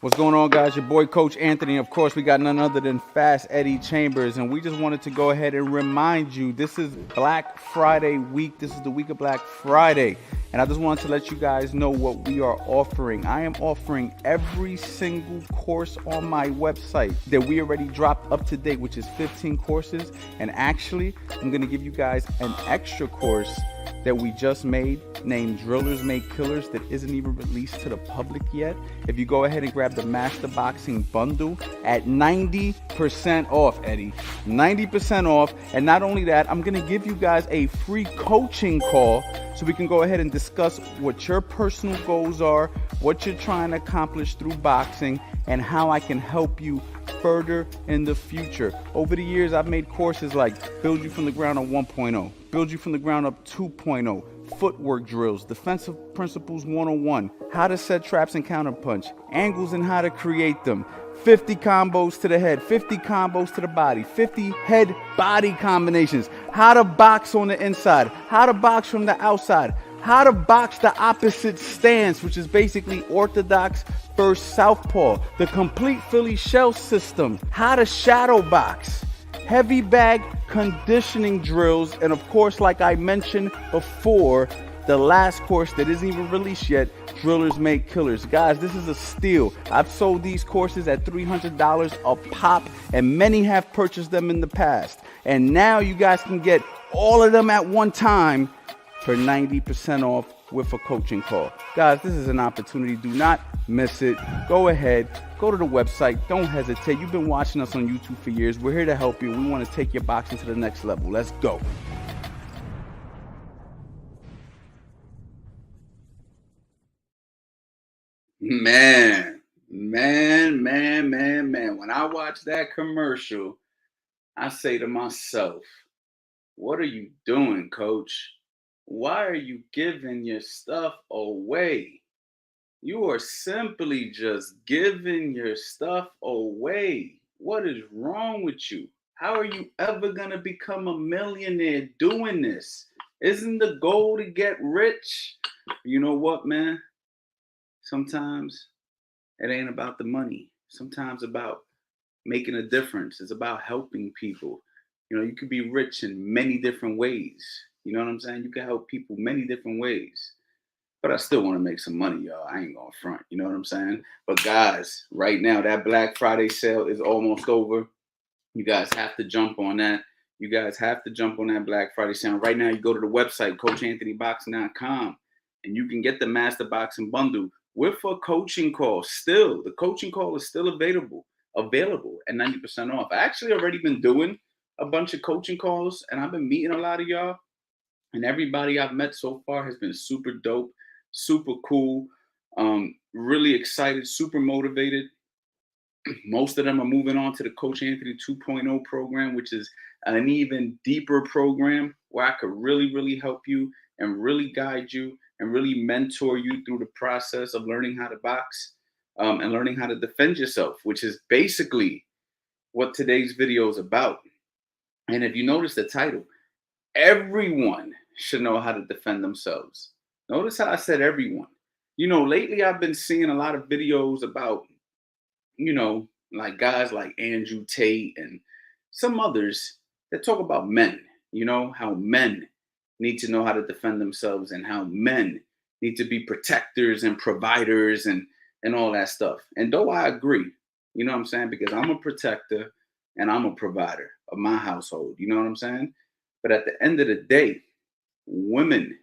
What's going on, guys? Your boy, Coach Anthony. Of course, we got none other than Fast Eddie Chambers, and we just wanted to go ahead and remind you this is Black Friday week. This is the week of Black Friday, and I just wanted to let you guys know what we are offering. I am offering every single course on my website that we already dropped up to date, which is 15 courses, and actually, I'm going to give you guys an extra course that we just made named Drillers Make Killers that isn't even released to the public yet. If you go ahead and grab the Master Boxing Bundle at 90% off, Eddie, 90% off. And not only that, I'm going to give you guys a free coaching call so we can go ahead and discuss what your personal goals are, what you're trying to accomplish through boxing, and how I can help you further in the future. Over the years, I've made courses like Build You From the Ground Up 1.0, Build You From the Ground Up 2.0, Footwork Drills, Defensive Principles 101, How to Set Traps and Counterpunch, Angles and How to Create Them, 50 combos to the head, 50 combos to the body, 50 head-body combinations, how to box on the inside, how to box from the outside, how to box the opposite stance, which is basically orthodox versus southpaw, the complete Philly shell system, how to shadow box, heavy bag conditioning drills, and of course, like I mentioned before, the last course that isn't even released yet, Drillers Make Killers. Guys, this is a steal. I've sold these courses at $300 a pop, and many have purchased them in the past. And now you guys can get all of them at one time for 90% off with a coaching call. Guys, this is an opportunity. Do not miss it. Go ahead, go to the website. Don't hesitate. You've been watching us on YouTube for years. We're here to help you. We want to take your boxing to the next level. Let's go. Man. When I watch that commercial, I say to myself, what are you doing, coach? Why are you giving your stuff away? You are simply just giving your stuff away. What is wrong with you? How are you ever going to become a millionaire doing this? Isn't the goal to get rich? You know what, man? Sometimes it ain't about the money. Sometimes about making a difference. It's about helping people. You know, you could be rich in many different ways. You know what I'm saying? You can help people many different ways. But I still want to make some money, y'all. I ain't gonna front. You know what I'm saying? But guys, right now that Black Friday sale is almost over. You guys have to jump on that. You guys have to jump on that Black Friday sale. Right now, you go to the website, CoachAnthonyBoxing.com, and you can get the Master Boxing Bundle with a coaching call. Still, the coaching call is still available at 90% off. I actually already been doing a bunch of coaching calls, and I've been meeting a lot of y'all. And everybody I've met so far has been super dope, super cool, really excited, super motivated. Most of them are moving on to the Coach Anthony 2.0 program, which is an even deeper program where I could really help you and really guide you and really mentor you through the process of learning how to box and learning how to defend yourself, which is basically what today's video is about. And if you notice the title, everyone should know how to defend themselves. Notice how I said everyone. You know, lately I've been seeing a lot of videos about, like guys like Andrew Tate and some others that talk about men, how men need to know how to defend themselves and how men need to be protectors and providers and all that stuff. And though I agree, you know what I'm saying? Because I'm a protector and I'm a provider of my household. You know what I'm saying? But at the end of the day, women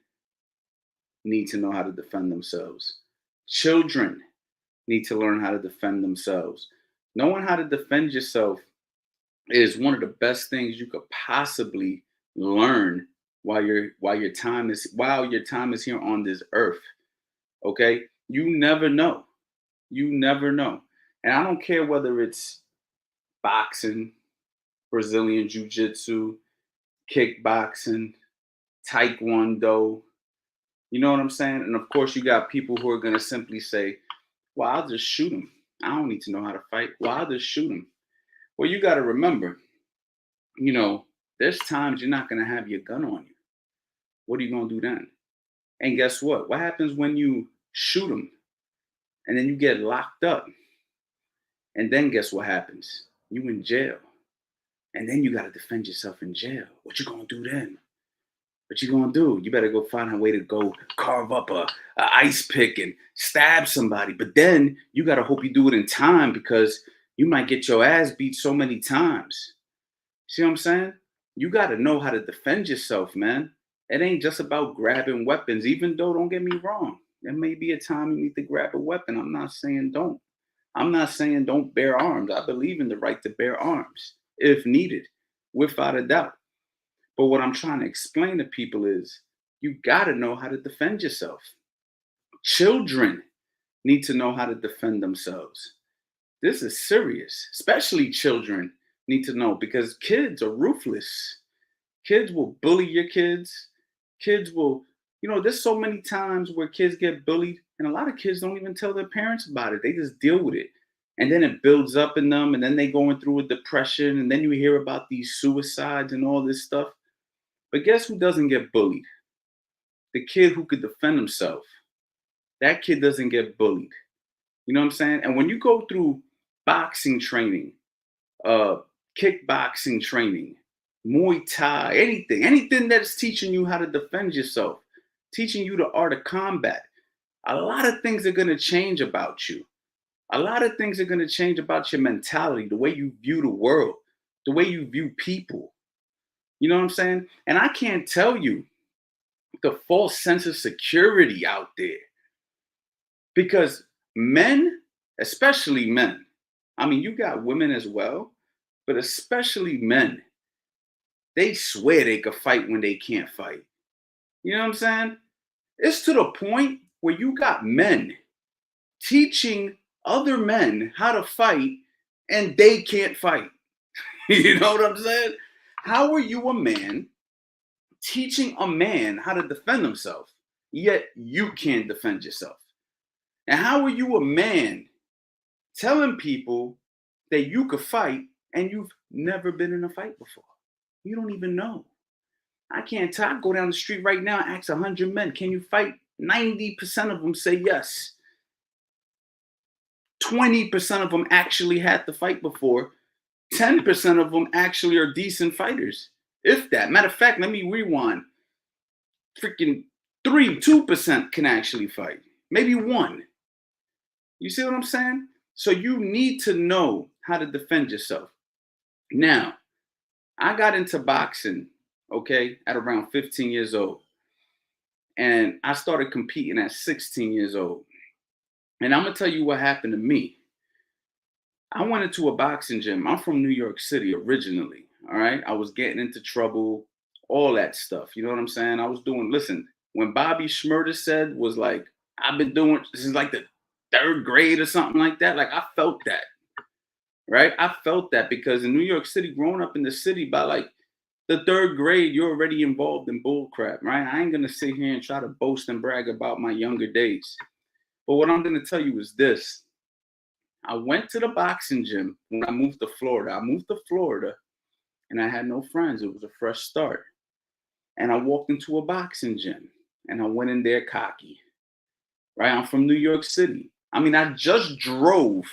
need to know how to defend themselves. Children need to learn how to defend themselves. Knowing how to defend yourself is one of the best things you could possibly learn while your time is here on this earth. Okay? You never know. You never know. And I don't care whether it's boxing, Brazilian jiu-jitsu, kickboxing, taekwondo. You know what I'm saying? And of course, you got people who are going to simply say, well, I'll just shoot him. I don't need to know how to fight. Well, I'll just shoot him. Well, you got to remember, there's times you're not going to have your gun on you. What are you going to do then? And guess what? What happens when you shoot him and then you get locked up? And then guess what happens? You in jail. And then you got to defend yourself in jail. What you gonna do then? What you gonna do? You better go find a way to go carve up a ice pick and stab somebody. But then you gotta hope you do it in time because you might get your ass beat so many times. See what I'm saying? You gotta know how to defend yourself, man. It ain't just about grabbing weapons, even though don't get me wrong. There may be a time you need to grab a weapon. I'm not saying don't. I'm not saying don't bear arms. I believe in the right to bear arms if needed, without a doubt. But what I'm trying to explain to people is you got to know how to defend yourself. Children need to know how to defend themselves. This is serious, especially children need to know because kids are ruthless. Kids will bully your kids. Kids will, there's so many times where kids get bullied, and a lot of kids don't even tell their parents about it. They just deal with it. And then it builds up in them, and then they going through a depression, and then you hear about these suicides and all this stuff. But guess who doesn't get bullied? The kid who could defend himself. That kid doesn't get bullied. You know what I'm saying? And when you go through boxing training, uh, kickboxing training, Muay Thai, anything that's teaching you how to defend yourself, teaching you the art of combat, a lot of things are going to change about you. A lot of things are going to change about your mentality, the way you view the world, the way you view people. You know what I'm saying? And I can't tell you the false sense of security out there because men, especially men, I mean, you got women as well, but especially men, they swear they could fight when they can't fight. You know what I'm saying? It's to the point where you got men teaching other men how to fight and they can't fight. You know what I'm saying? How are you a man teaching a man how to defend himself, yet you can't defend yourself? And how are you a man telling people that you could fight and you've never been in a fight before? You don't even know. I can't tell. I go down the street right now and ask 100 men, can you fight? 90% of them say yes. 20% of them actually had to fight before. 10% of them actually are decent fighters. If that. Matter of fact, let me rewind. Freaking 2% can actually fight. Maybe one. You see what I'm saying? So you need to know how to defend yourself. Now, I got into boxing, okay, at around 15 years old. And I started competing at 16 years old. And I'm going to tell you what happened to me. I went into a boxing gym. I'm from New York City originally. All right. I was getting into trouble, all that stuff. You know what I'm saying? I was doing, listen, when Bobby Schmurda said was like, I've been doing, this is like the 3rd grade or something like that. Like I felt that. Right. I felt that because in New York City, growing up in the city by like the 3rd grade, you're already involved in bull crap. Right. I ain't going to sit here and try to boast and brag about my younger days. But what I'm going to tell you is this. I went to the boxing gym when I moved to Florida. I moved to Florida and I had no friends. It was a fresh start. And I walked into a boxing gym and I went in there cocky. Right? I'm from New York City. I mean, I just drove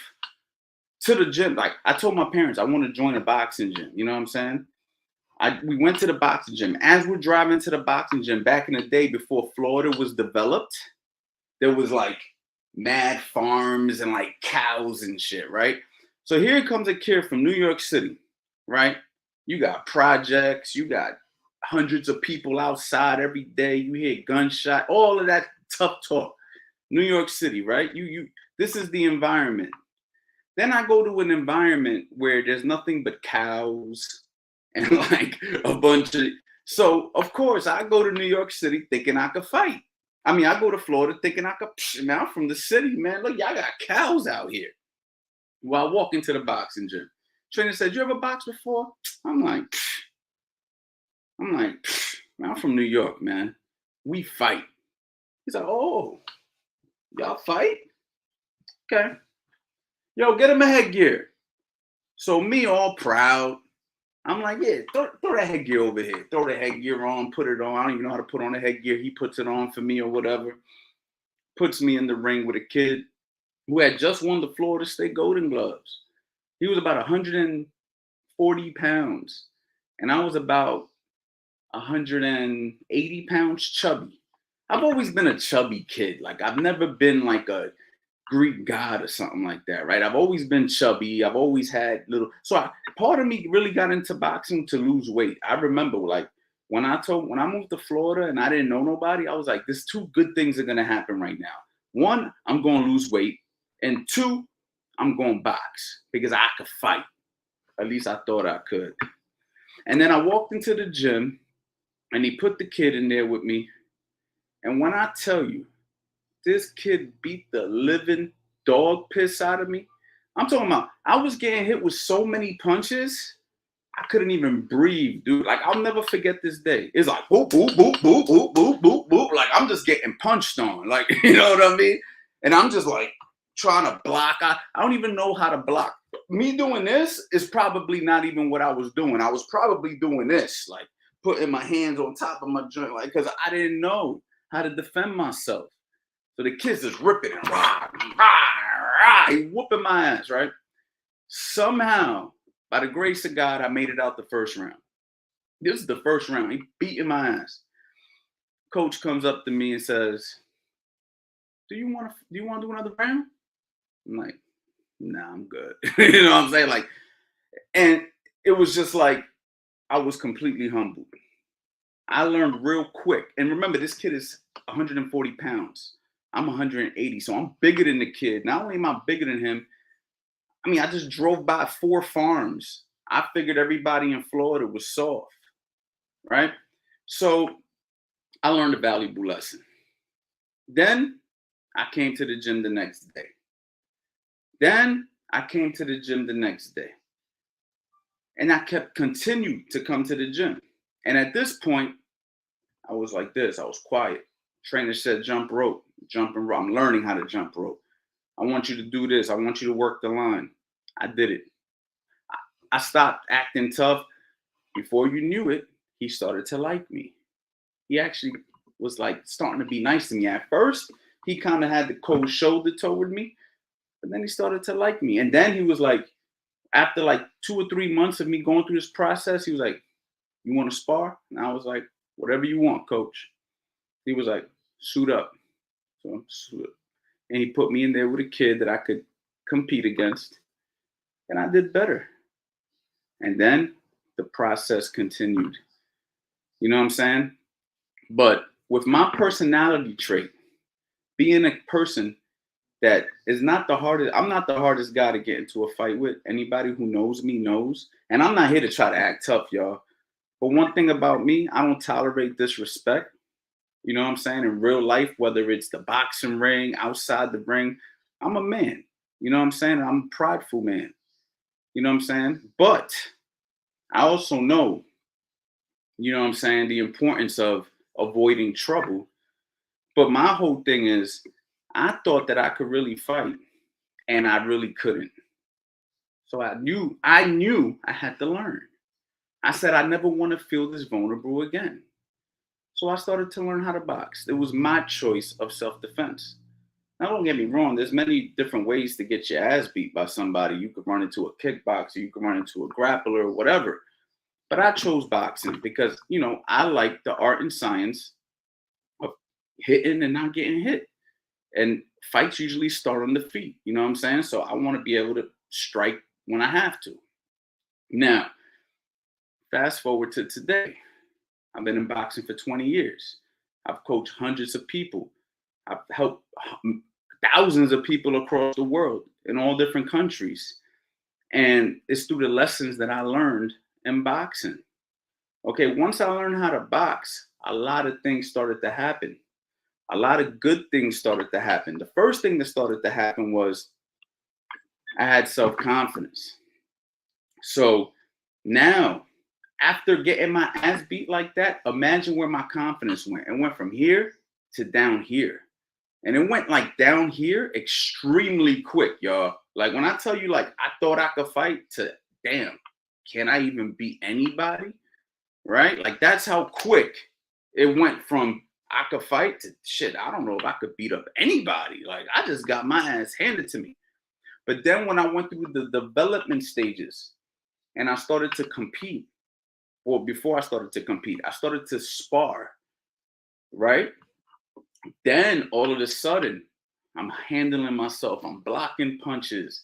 to the gym. Like I told my parents I want to join a boxing gym. You know what I'm saying? We went to the boxing gym. As we're driving to the boxing gym back in the day before Florida was developed, there was like mad farms and like cows and shit, right? So here comes a kid from New York City, right? You got projects, you got hundreds of people outside every day, you hear gunshot, all of that tough talk. New York City, right? This is the environment. Then I go to an environment where there's nothing but cows and like a bunch of, so of course I go to New York City thinking I could fight. I mean, I go to Florida thinking I could, man, I'm from the city, man. Look, y'all got cows out here. Well, I walk into the boxing gym. Trainer said, you ever boxed before? I'm like, man, I'm from New York, man. We fight. He's like, oh, y'all fight? Okay. Yo, get him a headgear. So me all proud. I'm like, yeah, throw that headgear over here. Throw the headgear on, put it on. I don't even know how to put on the headgear. He puts it on for me or whatever. Puts me in the ring with a kid who had just won the Florida State Golden Gloves. He was about 140 pounds, and I was about 180 pounds chubby. I've always been a chubby kid. Like I've never been like a Greek god or something like that, right? I've always been chubby. I've always had little. Part of me really got into boxing to lose weight. I remember like when I moved to Florida and I didn't know nobody, I was like, there's two good things are gonna happen right now. One, I'm gonna lose weight, and two, I'm gonna box because I could fight. At least I thought I could. And then I walked into the gym and he put the kid in there with me. And when I tell you, this kid beat the living dog piss out of me. I'm talking about, I was getting hit with so many punches, I couldn't even breathe, dude. Like, I'll never forget this day. It's like, boop, boop, boop, boop, boop, boop, boop, boop. Like, I'm just getting punched on. Like, you know what I mean? And I'm just like trying to block. I don't even know how to block. Me doing this is probably not even what I was doing. I was probably doing this, like putting my hands on top of my joint, like, because I didn't know how to defend myself. So the kid's just ripping and rah, rah, rah. He whooping my ass, right? Somehow, by the grace of God, I made it out the first round. This is the first round. He beating my ass. Coach comes up to me and says, Do you want to do another round? I'm like, nah, I'm good. You know what I'm saying? Like, and it was just like I was completely humbled. I learned real quick. And remember, this kid is 140 pounds. I'm 180. So I'm bigger than the kid. Not only am I bigger than him, I mean, I just drove by 4 farms. I figured everybody in Florida was soft, right? So I learned a valuable lesson. Then I came to the gym the next day. Then I came to the gym the next day. And I continued to come to the gym. And at this point, I was like this. I was quiet. Trainer said, jump rope, jump and rope. I'm learning how to jump rope. I want you to do this. I want you to work the line. I did it. I stopped acting tough. Before you knew it, he started to like me. He actually was like starting to be nice to me. At first, he kind of had the cold shoulder toward me, but then he started to like me. And then he was like, after like 2 or 3 months of me going through this process, he was like, you want to spar? And I was like, whatever you want, coach. He was like, suit up. So suit up. And he put me in there with a kid that I could compete against. And I did better. And then the process continued. You know what I'm saying? But with my personality trait, being a person that is not the hardest, I'm not the hardest guy to get into a fight with. Anybody who knows me knows. And I'm not here to try to act tough, y'all. But one thing about me, I don't tolerate disrespect. You know what I'm saying? In real life, whether it's the boxing ring, outside the ring, I'm a man. You know what I'm saying? I'm a prideful man. You know what I'm saying? But I also know, you know what I'm saying, the importance of avoiding trouble. But my whole thing is, I thought that I could really fight, and I really couldn't. So I knew I had to learn. I said I never want to feel this vulnerable again. So I started to learn how to box. It was my choice of self-defense. Now, don't get me wrong, there's many different ways to get your ass beat by somebody. You could run into a kickboxer, you could run into a grappler, whatever. But I chose boxing because, you know, I like the art and science of hitting and not getting hit. And fights usually start on the feet. You know what I'm saying? So I want to be able to strike when I have to. Now, fast forward to today. I've been in boxing for 20 years. I've coached hundreds of people. I've helped thousands of people across the world in all different countries. And it's through the lessons that I learned in boxing. Okay, once I learned how to box, a lot of things started to happen. A lot of good things started to happen. The first thing that started to happen was I had self-confidence. So now, after getting my ass beat like that, imagine where my confidence went. It went from here to down here. And it went like down here extremely quick, y'all. Like when I tell you, like, I thought I could fight to, damn, can I even beat anybody? Right? Like that's how quick it went from I could fight to shit. I don't know if I could beat up anybody. Like I just got my ass handed to me. But then when I went through the development stages and I started to compete, well, before I started to compete, I started to spar, right? Then all of a sudden, I'm handling myself, I'm blocking punches,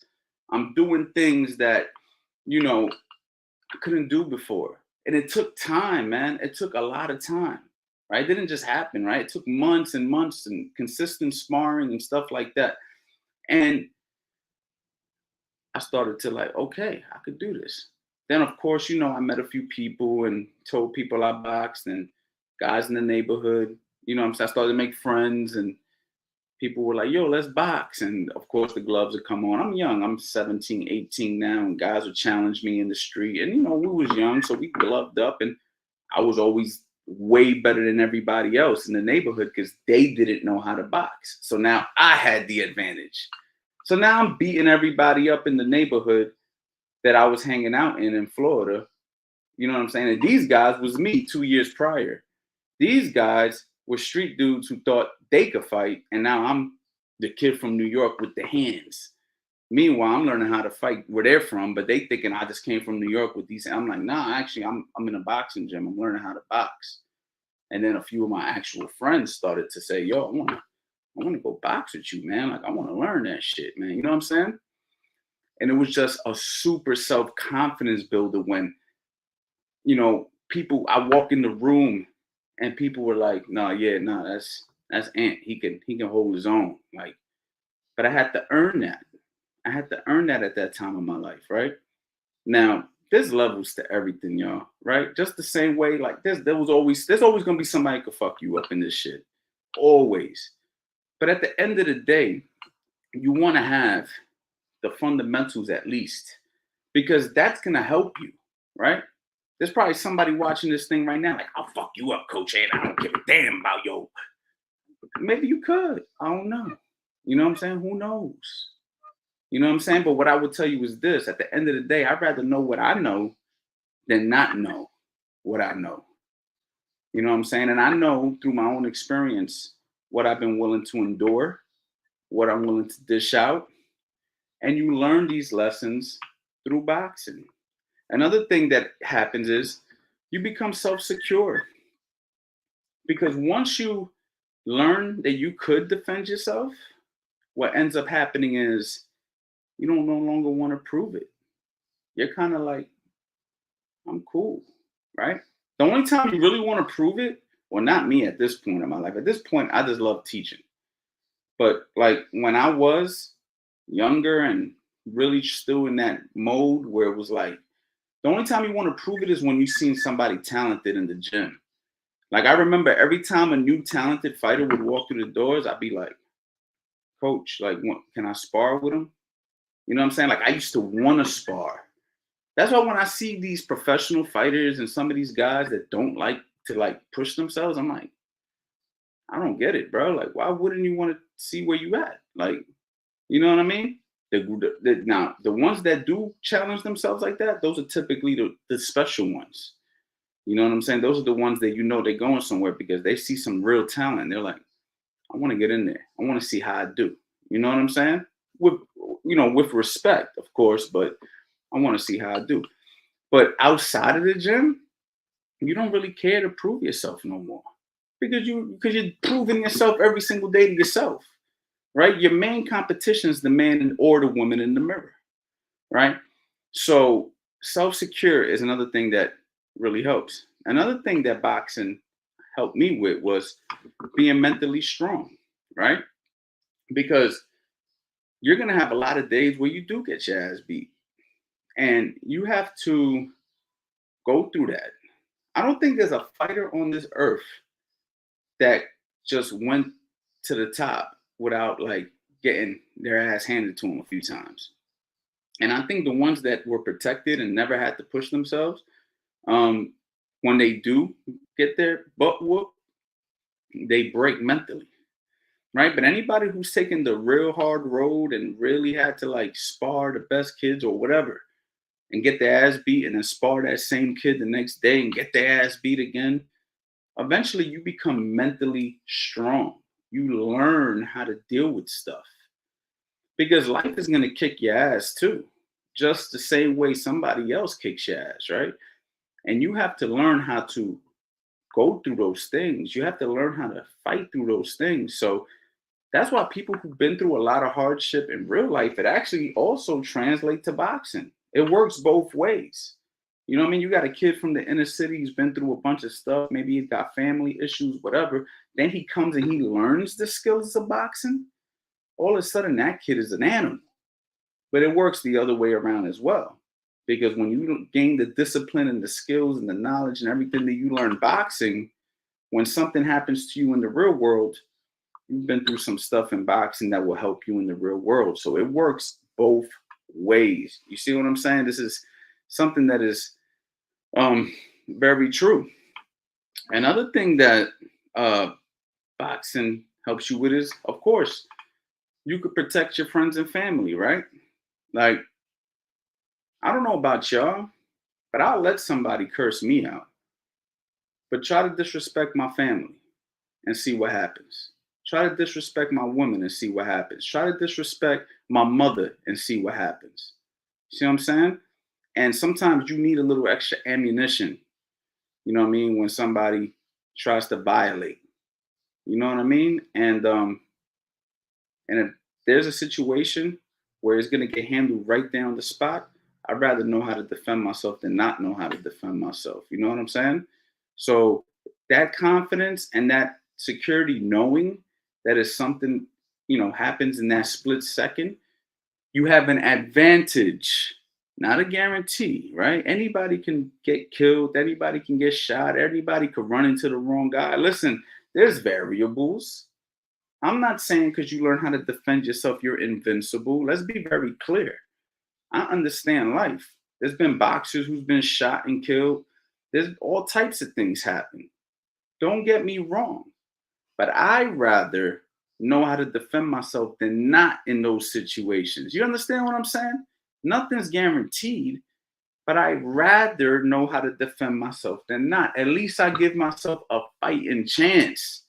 I'm doing things that, you know, I couldn't do before. And it took time, man. It took a lot of time, right? It didn't just happen, right? It took months and months and consistent sparring and stuff like that. And I started to like, okay, I could do this. Then, of course, I met a few people and told people I boxed and guys in the neighborhood. I'm saying? I started to make friends and people were like, yo, let's box. And of course, the gloves would come on. I'm young. I'm 17, 18 now. And guys would challenge me in the street. And, we was young. So we gloved up. And I was always way better than everybody else in the neighborhood because they didn't know how to box. So now I had the advantage. So now I'm beating everybody up in the neighborhood that I was hanging out in Florida. You know what I'm saying? And these guys was me 2 years prior. These guys were street dudes who thought they could fight. And now I'm the kid from New York with the hands. Meanwhile, I'm learning how to fight where they're from, but they thinking I just came from New York with these. I'm like, nah, actually, I'm in a boxing gym. I'm learning how to box. And then a few of my actual friends started to say, yo, I want to go box with you, man. Like, I want to learn that shit, man. You know what I'm saying? And it was just a super self-confidence builder when, I walk in the room and people were like, that's Ant. He can hold his own. Like, but I had to earn that. I had to earn that at that time of my life, right? Now, there's levels to everything, y'all, right? Just the same way, like there's always gonna be somebody who could fuck you up in this shit. Always. But at the end of the day, you want to have the fundamentals at least, because that's gonna help you, right? There's probably somebody watching this thing right now, like, I'll fuck you up, Coach Ant. I don't give a damn about yo. Maybe you could. I don't know. You know what I'm saying? Who knows? You know what I'm saying? But what I would tell you is this: at the end of the day, I'd rather know what I know than not know what I know. You know what I'm saying? And I know through my own experience what I've been willing to endure, what I'm willing to dish out. And you learn these lessons through boxing. Another thing that happens is you become self-secure, because once you learn that you could defend yourself, what ends up happening is you don't no longer want to prove it. You're kind of like, I'm cool, right? The only time you really want to prove it, well, not me at this point in my life. At this point, I just love teaching. But like when I was younger and really still in that mode where it was like, the only time you want to prove it is when you've seen somebody talented in the gym. Like I remember every time a new talented fighter would walk through the doors, I'd be like, Coach, like, can I spar with him? You know what I'm saying? Like I used to want to spar. That's why when I see these professional fighters and some of these guys that don't like to like push themselves, I'm like, I don't get it, bro. Like, why wouldn't you want to see where you at? Like, you know what I mean? Now, the ones that do challenge themselves like that, those are typically the special ones. You know what I'm saying? Those are the ones that they're going somewhere because they see some real talent. They're like, I want to get in there. I want to see how I do. You know what I'm saying? With respect, of course, but I want to see how I do. But outside of the gym, you don't really care to prove yourself no more because you're proving yourself every single day to yourself, right? Your main competition is the man or the woman in the mirror, right? So self-secure is another thing that really helps. Another thing that boxing helped me with was being mentally strong, right? Because you're gonna have a lot of days where you do get your ass beat, and you have to go through that. I don't think there's a fighter on this earth that just went to the top without like getting their ass handed to them a few times. And I think the ones that were protected and never had to push themselves, when they do get their butt whooped, they break mentally, right? But anybody who's taken the real hard road and really had to like spar the best kids or whatever and get their ass beat and then spar that same kid the next day and get their ass beat again, eventually you become mentally strong. You learn how to deal with stuff because life is going to kick your ass too, just the same way somebody else kicks your ass, right? And you have to learn how to go through those things. You have to learn how to fight through those things. So that's why people who've been through a lot of hardship in real life, it actually also translates to boxing. It works both ways. You know what I mean? You got a kid from the inner city who's been through a bunch of stuff. Maybe he's got family issues, whatever. Then he comes and he learns the skills of boxing. All of a sudden, that kid is an animal. But it works the other way around as well. Because when you gain the discipline and the skills and the knowledge and everything that you learn boxing, when something happens to you in the real world, you've been through some stuff in boxing that will help you in the real world. So it works both ways. You see what I'm saying? This is something that is very true. Another thing that boxing helps you with is, of course, you could protect your friends and family, right? Like, I don't know about y'all, but I'll let somebody curse me out. But try to disrespect my family and see what happens. Try to disrespect my woman and see what happens. Try to disrespect my mother and see what happens. See what I'm saying? And sometimes you need a little extra ammunition, you know what I mean, when somebody tries to violate. You know what I mean? And if there's a situation where it's gonna get handled right there on the spot, I'd rather know how to defend myself than not know how to defend myself. You know what I'm saying? So that confidence and that security, knowing that is something, happens in that split second, you have an advantage, not a guarantee, right? Anybody can get killed, anybody can get shot, everybody could run into the wrong guy. Listen, there's variables. I'm not saying because you learn how to defend yourself, you're invincible. Let's be very clear. I understand life. There's been boxers who's been shot and killed. There's all types of things happen. Don't get me wrong. But I rather know how to defend myself than not in those situations. You understand what I'm saying? Nothing's guaranteed, but I'd rather know how to defend myself than not. At least I give myself a fighting chance.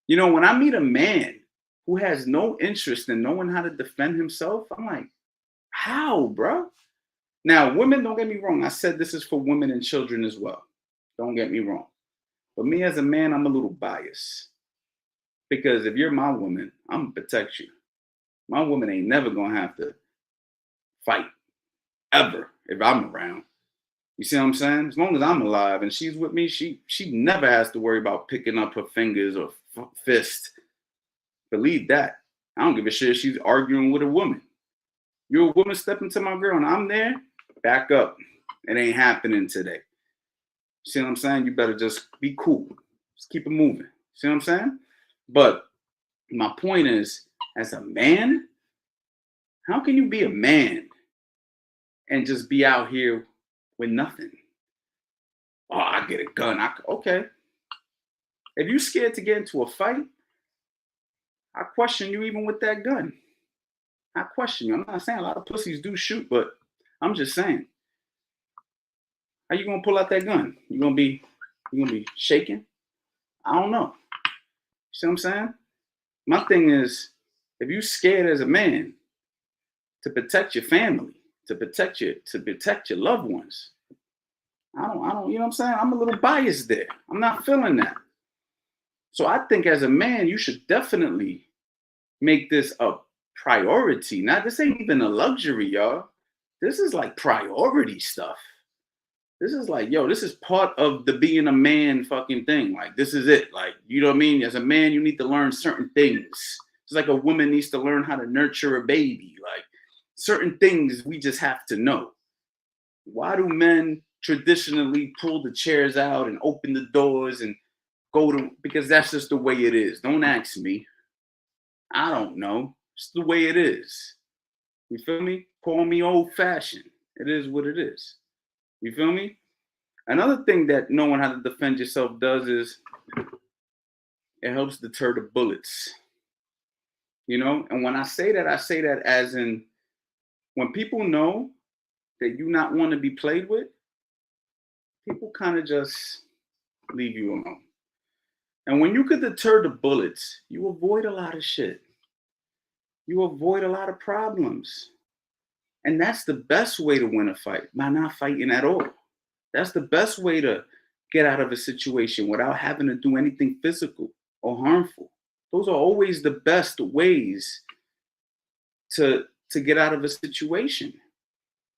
When I meet a man who has no interest in knowing how to defend himself, I'm like, how, bro? Now, women, don't get me wrong. I said this is for women and children as well. Don't get me wrong. But me as a man, I'm a little biased. Because if you're my woman, I'm going to protect you. My woman ain't never going to have to fight ever if I'm around. You see what I'm saying? As long as I'm alive and she's with me, she never has to worry about picking up her fingers or fist. Believe that. I don't give a shit if she's arguing with a woman. You're a woman stepping to my girl and I'm there, back up. It ain't happening today. See what I'm saying? You better just be cool. Just keep it moving. See what I'm saying? But my point is, as a man, how can you be a man and just be out here with nothing? Oh, I get a gun. Okay. If you're scared to get into a fight, I question you even with that gun. I question you. I'm not saying a lot of pussies do shoot, but I'm just saying, how you gonna pull out that gun? You gonna be shaking? I don't know. See what I'm saying? My thing is, if you scared as a man to protect your family, to protect your loved ones, I don't, you know what I'm saying? I'm a little biased there. I'm not feeling that. So I think as a man, you should definitely make this a priority. Now, this ain't even a luxury, y'all. This is like priority stuff. This is like, yo, this is part of the being a man fucking thing. Like, this is it. Like, you know what I mean? As a man, you need to learn certain things. It's like a woman needs to learn how to nurture a baby. Like, certain things we just have to know. Why do men traditionally pull the chairs out and open the doors and go to, because that's just the way it is. Don't ask me. I don't know. It's the way it is. You feel me? Call me old fashioned. It is what it is. You feel me? Another thing that knowing how to defend yourself does is it helps deter the bullets. And when I say that as in when people know that you not want to be played with, people kind of just leave you alone. And when you could deter the bullets, you avoid a lot of shit. You avoid a lot of problems. And that's the best way to win a fight, by not fighting at all. That's the best way to get out of a situation without having to do anything physical or harmful. Those are always the best ways to get out of a situation.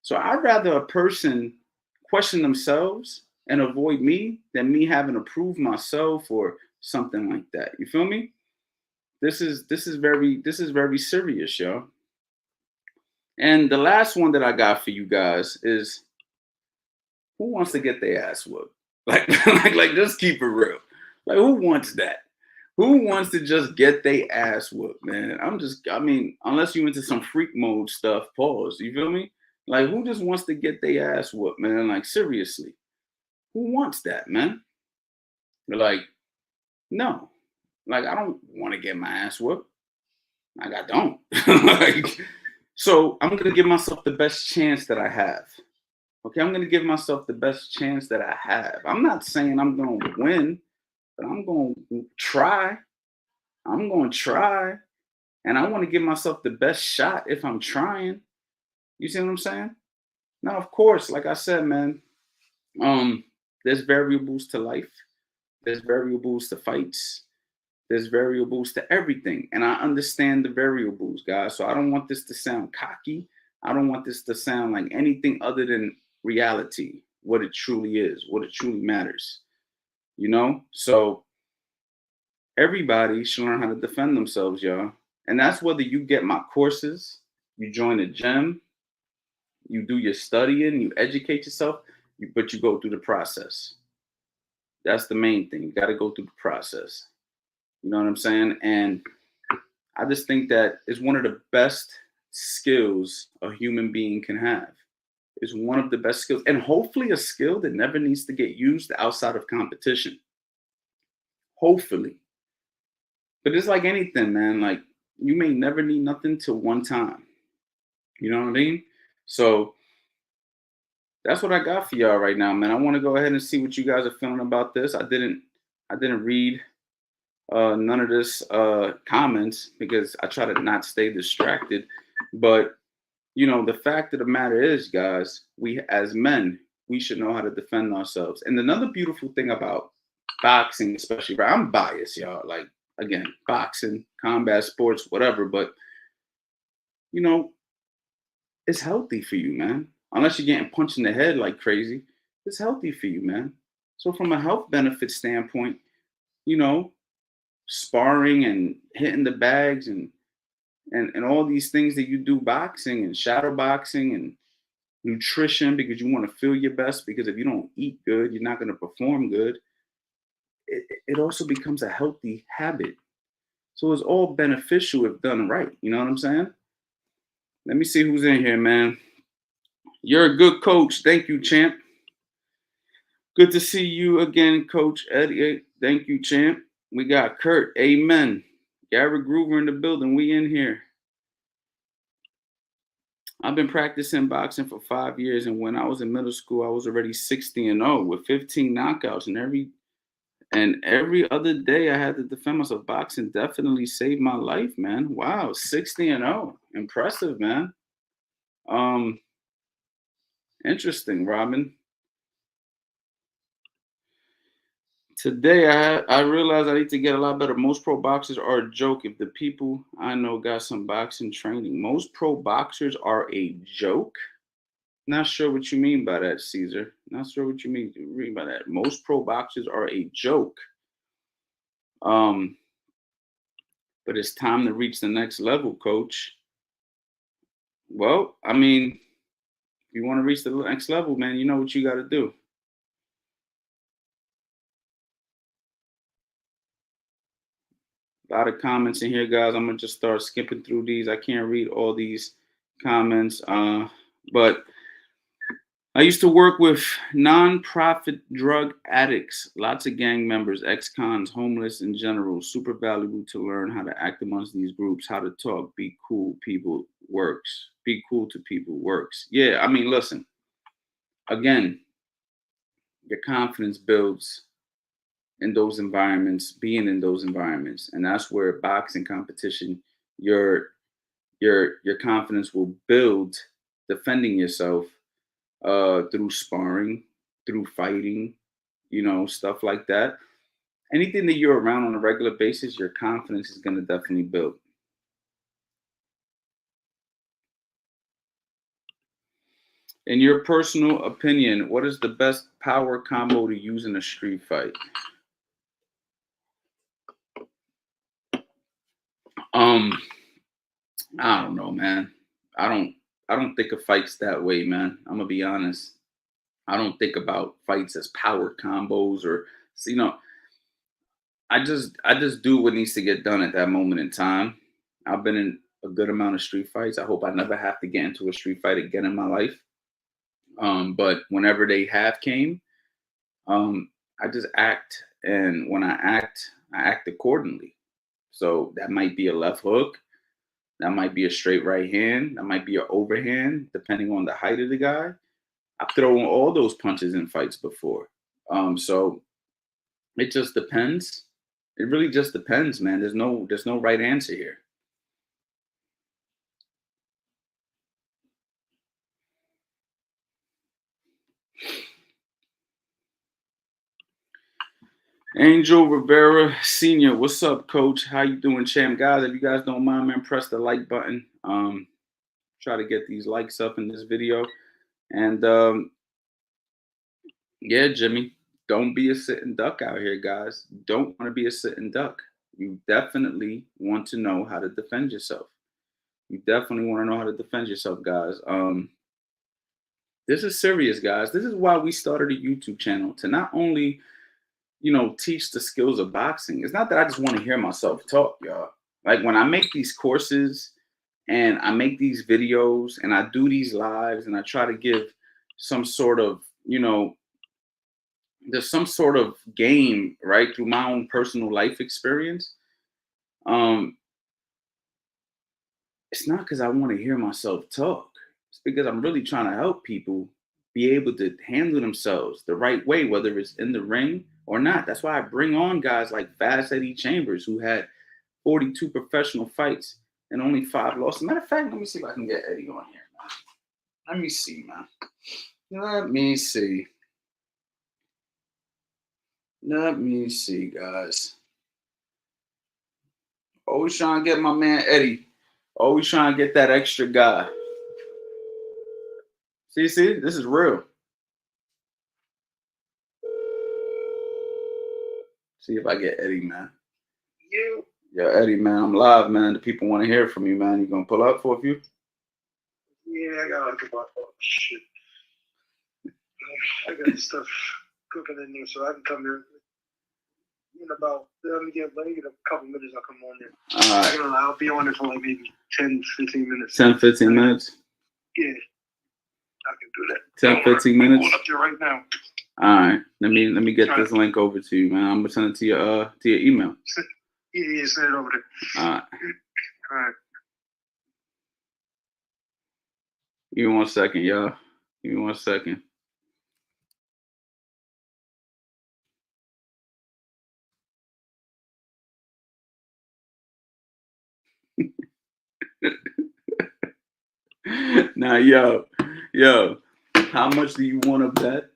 So I'd rather a person question themselves and avoid me than me having to prove myself or something like that. You feel me? This is very serious, y'all. And the last one that I got for you guys is, who wants to get their ass whooped? Like, like, just keep it real. Like, who wants that? Who wants to just get their ass whooped, man? I mean, unless you into some freak mode stuff, pause. You feel me? Like, who just wants to get their ass whooped, man? Like, seriously, who wants that, man? Like, no. Like, I don't want to get my ass whooped. Like, I don't. Like, so I'm gonna give myself the best chance that I have. Okay, I'm gonna give myself the best chance that I have. I'm not saying I'm gonna win, but I'm gonna try. I'm gonna try. And I want to give myself the best shot if I'm trying. You see what I'm saying? Now, of course, like I said, man, um, there's variables to life. There's variables to fights. There's variables to everything. And I understand the variables, guys. So I don't want this to sound cocky. I don't want this to sound like anything other than reality, what it truly is, what it truly matters. So everybody should learn how to defend themselves, y'all. And that's whether you get my courses, you join a gym, you do your studying, you educate yourself, but you go through the process. That's the main thing. You got to go through the process. You know what I'm saying? And I just think that it's one of the best skills a human being can have. It's one of the best skills, and hopefully a skill that never needs to get used outside of competition. Hopefully. But it's like anything, man. Like, you may never need nothing till one time. You know what I mean? So that's what I got for y'all right now, man. I want to go ahead and see what you guys are feeling about this. I didn't read none of this comments because I try to not stay distracted. But the fact of the matter is, guys, we as men, we should know how to defend ourselves. And another beautiful thing about boxing, especially, right, I'm biased, y'all. Like, again, boxing, combat sports, whatever, but you know, it's healthy for you, man. Unless you're getting punched in the head like crazy, it's healthy for you, man. So from a health benefit standpoint, you know, sparring and hitting the bags and all these things that you do, boxing and shadow boxing and nutrition, because you want to feel your best, because if you don't eat good, you're not going to perform good. It also becomes a healthy habit. So it's all beneficial if done right. You know what I'm saying? Let me see who's in here, man. You're a good coach. Thank you, champ. Good to see you again, Coach Eddie. Thank you, champ. We got Kurt. Amen. Gary Groover in the building. We in here. I've been practicing boxing for 5 years, and when I was in middle school, I was already 60-0 with 15 knockouts, and every other day I had to defend myself. Boxing definitely saved my life, man. Wow, 60-0. Impressive, man. Um, Interesting, Robin. Today I realized I need to get a lot better. Most pro boxers are a joke. If the people I know got some boxing training, most pro boxers are a joke. Not sure what you mean by that, Caesar. Not sure what you mean by that. Most pro boxers are a joke. Um, but it's time to reach the next level, coach. Well, I mean, if you want to reach the next level, man, you know what you got to do. A lot of comments in here, guys. I'm gonna just start skipping through these. I can't read all these comments, but I used to work with non-profit drug addicts, lots of gang members, ex-cons, homeless in general. Super valuable to learn how to act amongst these groups, how to talk, be cool, people works. Be cool to people works. Yeah, I mean, listen, again, your confidence builds in those environments, being in those environments. And that's where boxing competition, you're Your confidence will build defending yourself through sparring, through fighting, stuff like that. Anything that you're around on a regular basis, your confidence is going to definitely build. In your personal opinion, what is the best power combo to use in a street fight? Um, I don't know, man. I don't I don't think of fights that way, man. I'm gonna be honest. I don't think about fights as power combos or you know, I just do what needs to get done at that moment in time. I've been in a good amount of street fights. I hope I never have to get into a street fight again in my life. But whenever they have came, um, I just act, and when I act accordingly. So that might be a left hook, that might be a straight right hand, that might be an overhand, depending on the height of the guy. I've thrown all those punches in fights before. So it just depends. It really just depends, man. There's no right answer here. Angel Rivera Senior, what's up, Coach? How you doing, champ? Guys, if you guys don't mind, man, press the like button. Try to get these likes up in this video. And yeah, Jimmy, don't be a sitting duck out here, guys. You don't want to be a sitting duck. You definitely want to know how to defend yourself. You definitely want to know how to defend yourself, guys. This is serious, guys. This is why we started a YouTube channel, to not only teach the skills of boxing. It's not that I just want to hear myself talk, y'all. Like when I make these courses and I make these videos and I do these lives and I try to give some sort of, there's some sort of game, right, through my own personal life experience. Um, it's not because I want to hear myself talk. It's because I'm really trying to help people be able to handle themselves the right way, whether it's in the ring or not. That's why I bring on guys like Fast Eddie Chambers, who had 42 professional fights and only 5 losses. Matter of fact, let me see if I can get Eddie on here, man. Let me see, man. Let me see. Let me see, guys. Always trying to get my man Eddie. Always trying to get that extra guy. See, this is real. See if I get Eddie, man. You? Yeah, Eddie, man, I'm live, man. The people want to hear from you, man. You gonna pull up for a few? Yeah, I got like about shit. I got stuff cooking in there, so I can come here in about. Let me get in a couple minutes. I'll come on there. All right. I'll be on it for like maybe 10, 15 minutes. 10, 15 minutes? Yeah, I can do that. 10, 15 minutes? I'm up there right now. All right. Let me get this link over to you, man. I'm gonna send it to your email. Yeah, send it over there. All right. All right. Give me 1 second, y'all. Give me 1 second. Now, yo, how much do you want to bet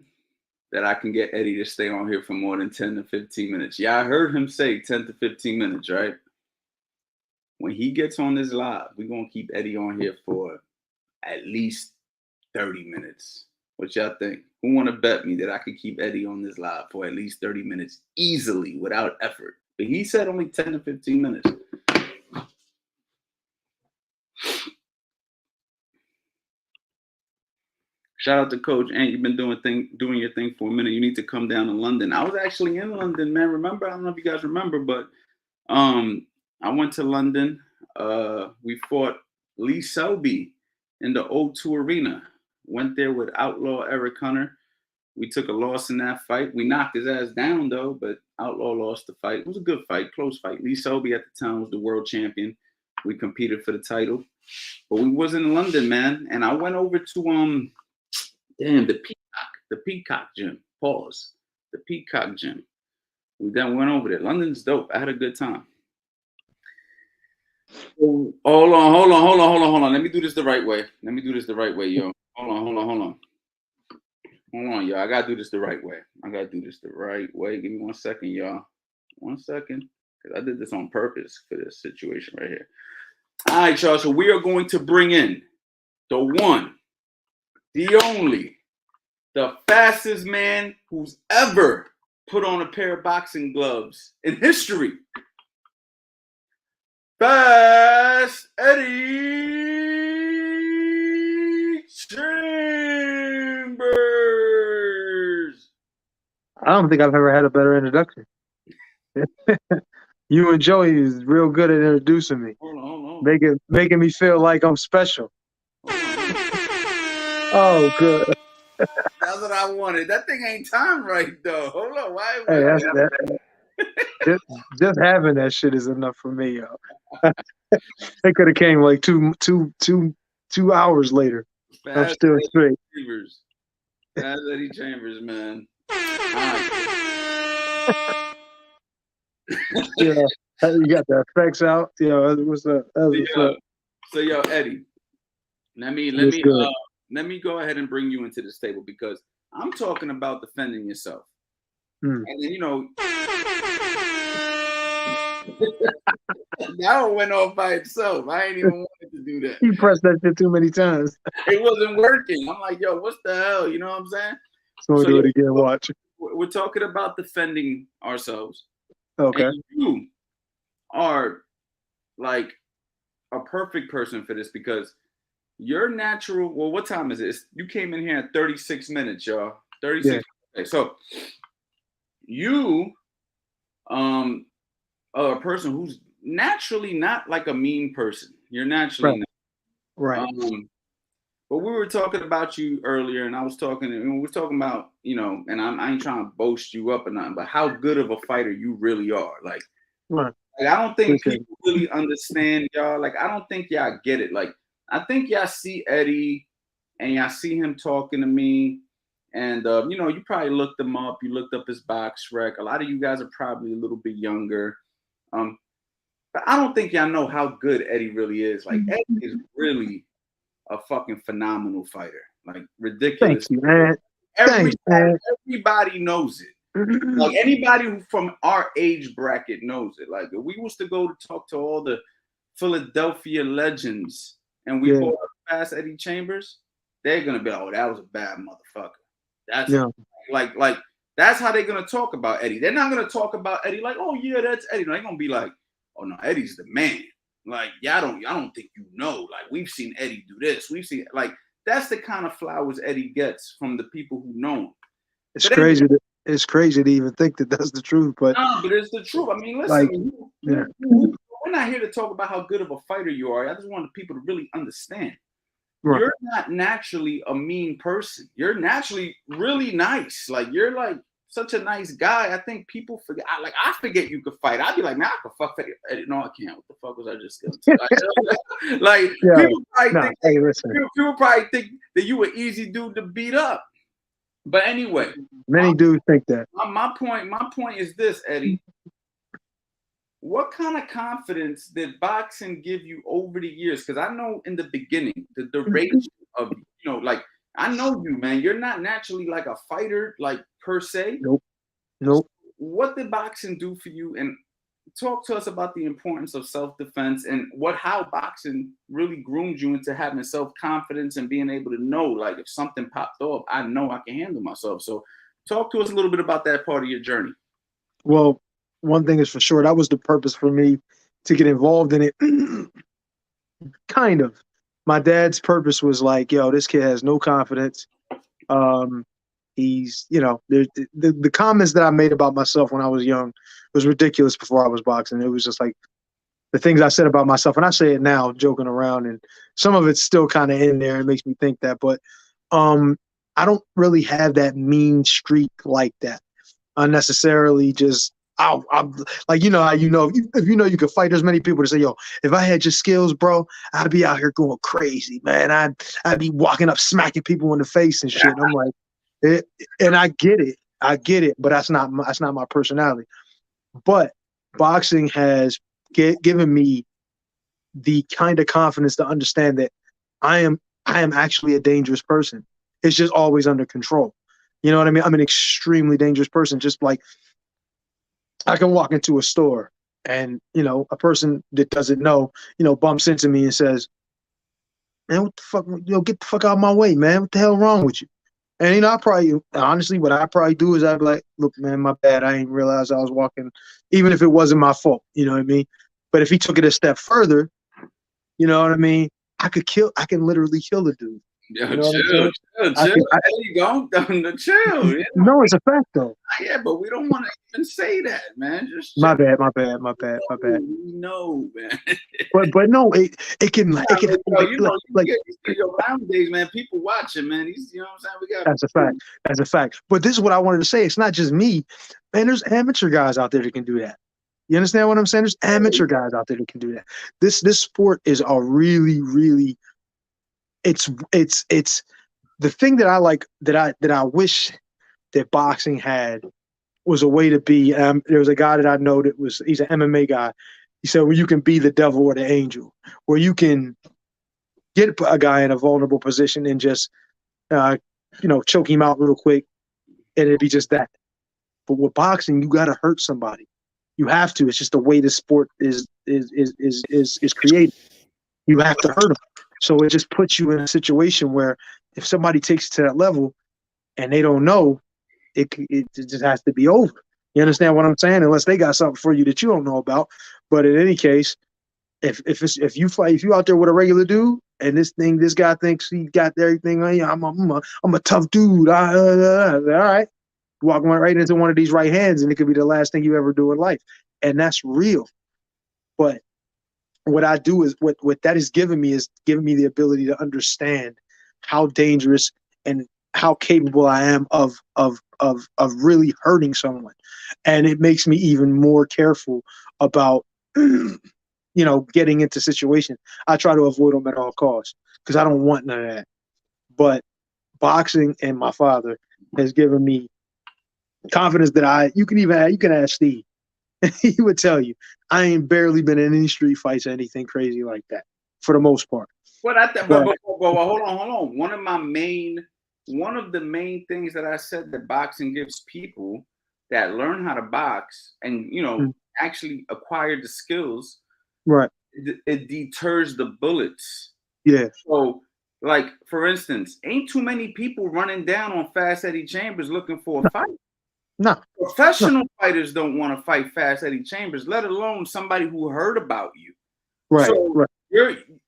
that I can get Eddie to stay on here for more than 10 to 15 minutes? Yeah, I heard him say 10 to 15 minutes, right? When he gets on this live, we're going to keep Eddie on here for at least 30 minutes. What y'all think? Who want to bet me that I could keep Eddie on this live for at least 30 minutes easily without effort? But he said only 10 to 15 minutes. Shout out to Coach Ant. You've been doing your thing for a minute. You need to come down to London. I was actually in London, man. Remember? I don't know if you guys remember, but I went to London. We fought Lee Selby in the O2 Arena. Went there with Outlaw Eric Hunter. We took a loss in that fight. We knocked his ass down though, but Outlaw lost the fight. It was a good fight, close fight. Lee Selby at the time was the world champion. We competed for the title, but we was in London, man. And I went over to the Peacock Gym. Pause. The Peacock Gym. We then went over there. London's dope. I had a good time. Hold on. Let me do this the right way. Yo. Hold on, y'all. I gotta do this the right way. Give me 1 second, y'all. 1 second. Because I did this on purpose for this situation right here. All right, y'all. So we are going to bring in the one, the only, the fastest man who's ever put on a pair of boxing gloves in history. Fast Eddie Chambers. I don't think I've ever had a better introduction. You and Joey is real good at introducing me. Hold on. Making me feel like I'm special. Oh, good. That's what I wanted. That thing ain't timed right though. Hold on. Why? Hey, that's that. Just having that shit is enough for me, yo. They could have came like two hours later. Fast I'm still Eddie straight. Chambers. Fast Eddie Chambers, man. Yeah, you got the effects out. Yeah, what's up? So yo, Eddie, let me go ahead and bring you into this table because I'm talking about defending yourself. And then that one went off by itself. I ain't even wanted to do that. You pressed that shit too many times. It wasn't working. I'm like, yo, what's the hell? You know what I'm saying? So do it again. Watch. We're talking about defending ourselves. Okay. And you are like a perfect person for this because your natural. Well, what time is it? You came in here at 36 minutes, y'all. 36. Yeah. Okay, so you are a person who's naturally not like a mean person. You're naturally not. Right. But we were talking about you earlier, and we were talking about, and I ain't trying to boast you up or nothing, but how good of a fighter you really are. Like I don't think people really understand y'all. Like, I don't think y'all get it. Like, I think y'all see Eddie and y'all see him talking to me. And, you probably looked him up. You looked up his box rec. A lot of you guys are probably a little bit younger. But I don't think y'all know how good Eddie really is. Like, Eddie is really a fucking phenomenal fighter. Like, ridiculous. Thank you, man. Everybody knows it. Like, anybody who from our age bracket knows it. Like, if we was to go to talk to all the Philadelphia legends and we brought up Fast Eddie Chambers, they're gonna be like, oh, that was a bad motherfucker. That's like that's how they're gonna talk about Eddie. They're not gonna talk about Eddie like, oh yeah, that's Eddie. They're gonna be like, oh no, Eddie's the man. Like, y'all don't think you know. Like, we've seen Eddie do this. We've seen, like, that's the kind of flowers Eddie gets from the people who know him. It's crazy to even think that that's the truth, but it's the truth. I mean, listen, we're not here to talk about how good of a fighter you are. I just want people to really understand. Right. You're not naturally a mean person. You're naturally really nice. Like, you're like such a nice guy. I think people forget. I forget you could fight. I'd be like, man, I could fuck Eddie. No, I can't. What the fuck was I just going to say? People probably think that you an easy dude to beat up. But anyway, many dudes think that. My point is this, Eddie. What kind of confidence did boxing give you over the years? Because I know in the beginning, the duration of, like, I know you, man. You're not naturally like a fighter, like, per se. Nope. So what did boxing do for you? And talk to us about the importance of self-defense and how boxing really groomed you into having self-confidence and being able to know, like, if something popped off, I know I can handle myself. So talk to us a little bit about that part of your journey. Well, one thing is for sure, that was the purpose for me to get involved in it. Kind of. My dad's purpose was like, yo, this kid has no confidence. He's, the comments that I made about myself when I was young was ridiculous before I was boxing. It was just like the things I said about myself, and I say it now joking around, and some of it's still kind of in there. It makes me think that, but I don't really have that mean streak like that. Unnecessarily just I'm like, how if you know you could fight, there's many people to say, yo, if I had your skills, bro, I'd be out here going crazy, man. I'd be walking up smacking people in the face and shit. I'm like, and I get it, but that's not my personality. But boxing has given me the kind of confidence to understand that I am actually a dangerous person. It's just always under control. You know what I mean? I'm an extremely dangerous person. Just like I can walk into a store and, a person that doesn't know, bumps into me and says, "Man, what the fuck, get the fuck out of my way, man. What the hell wrong with you?" And, I probably, honestly, what I probably do is I'd be like, "Look, man, my bad. I didn't realize I was walking," even if it wasn't my fault, you know what I mean? But if he took it a step further, you know what I mean? I can literally kill the dude. Yo, You know what I'm chill, saying? chill, chill. There you go. Chill. No, it's a fact though. Yeah, but we don't want to even say that, man. Just My chill. bad, my bad, my bad, my bad. We know, man. But no, it can Yo, nowadays, man, people watching, man. You know what I'm saying? We got That's a fact. That's a fact. But this is what I wanted to say. It's not just me, man. There's amateur guys out there that can do that. You understand what I'm saying? There's amateur guys out there that can do that. This sport is a really, really. It's the thing that I like that I wish that boxing had was a way to be. There was a guy that I know he's an MMA guy. He said, "Well, you can be the devil or the angel, where you can get a guy in a vulnerable position and just, choke him out real quick, and it'd be just that." But with boxing, you got to hurt somebody. You have to. It's just the way the sport is created. You have to hurt them. So it just puts you in a situation where if somebody takes it to that level and they don't know, it just has to be over. You understand what I'm saying? Unless they got something for you that you don't know about. But in any case, if you out there with a regular dude and this guy thinks he got everything on you, I'm a tough dude. All right, walking right into one of these right hands, and it could be the last thing you ever do in life, and that's real. But what I do is what that is giving me the ability to understand how dangerous and how capable I am of really hurting someone, and it makes me even more careful about getting into situations. I try to avoid them at all costs because I don't want none of that. But boxing and my father has given me confidence that you can ask Steve. He would tell you I ain't barely been in any street fights or anything crazy like that for the most part. But hold on. One of the main things that I said that boxing gives people that learn how to box and actually acquire the skills, right? It deters the bullets. Yeah. So, like for instance, ain't too many people running down on Fast Eddie Chambers looking for a fight. No. Professional fighters don't want to fight Fast Eddie Chambers, let alone somebody who heard about you. Right. So right.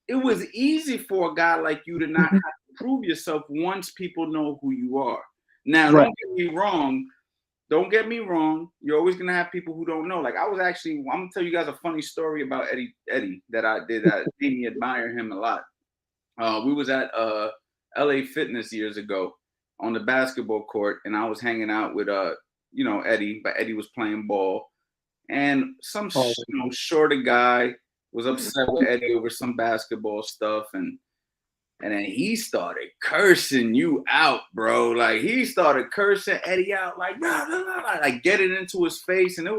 It was easy for a guy like you to not have to prove yourself once people know who you are. Now, right. Don't get me wrong. You're always gonna have people who don't know. Like I'm gonna tell you guys a funny story about Eddie that I did that made me admire him a lot. We was at LA Fitness years ago on the basketball court, and I was hanging out with Eddie, but Eddie was playing ball, and some shorter guy was upset with Eddie over some basketball stuff, and then he started cursing you out, bro. Like he started cursing Eddie out, like blah, blah, blah, like getting into his face, and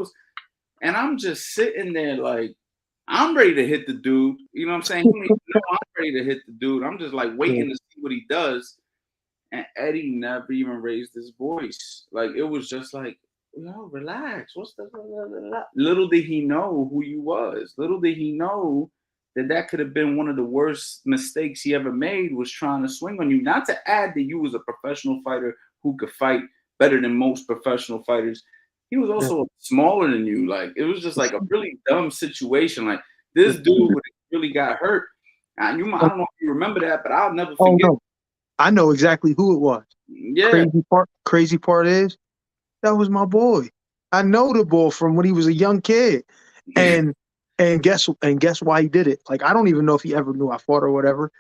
I'm just sitting there like I'm ready to hit the dude. You know what I'm saying? I'm ready to hit the dude. I'm just like waiting to see what he does. And Eddie never even raised his voice. Like it was just like, yo, relax. What's the little did he know who you was. Little did he know that could have been one of the worst mistakes he ever made was trying to swing on you. Not to add that you was a professional fighter who could fight better than most professional fighters. He was also smaller than you. Like it was just like a really dumb situation. Like this dude really got hurt. I don't know if you remember that, but I'll never forget. Oh, no. I know exactly who it was. Yeah. Crazy part is that was my boy. I know the boy from when he was a young kid. And guess why he did it? Like I don't even know if he ever knew I fought or whatever.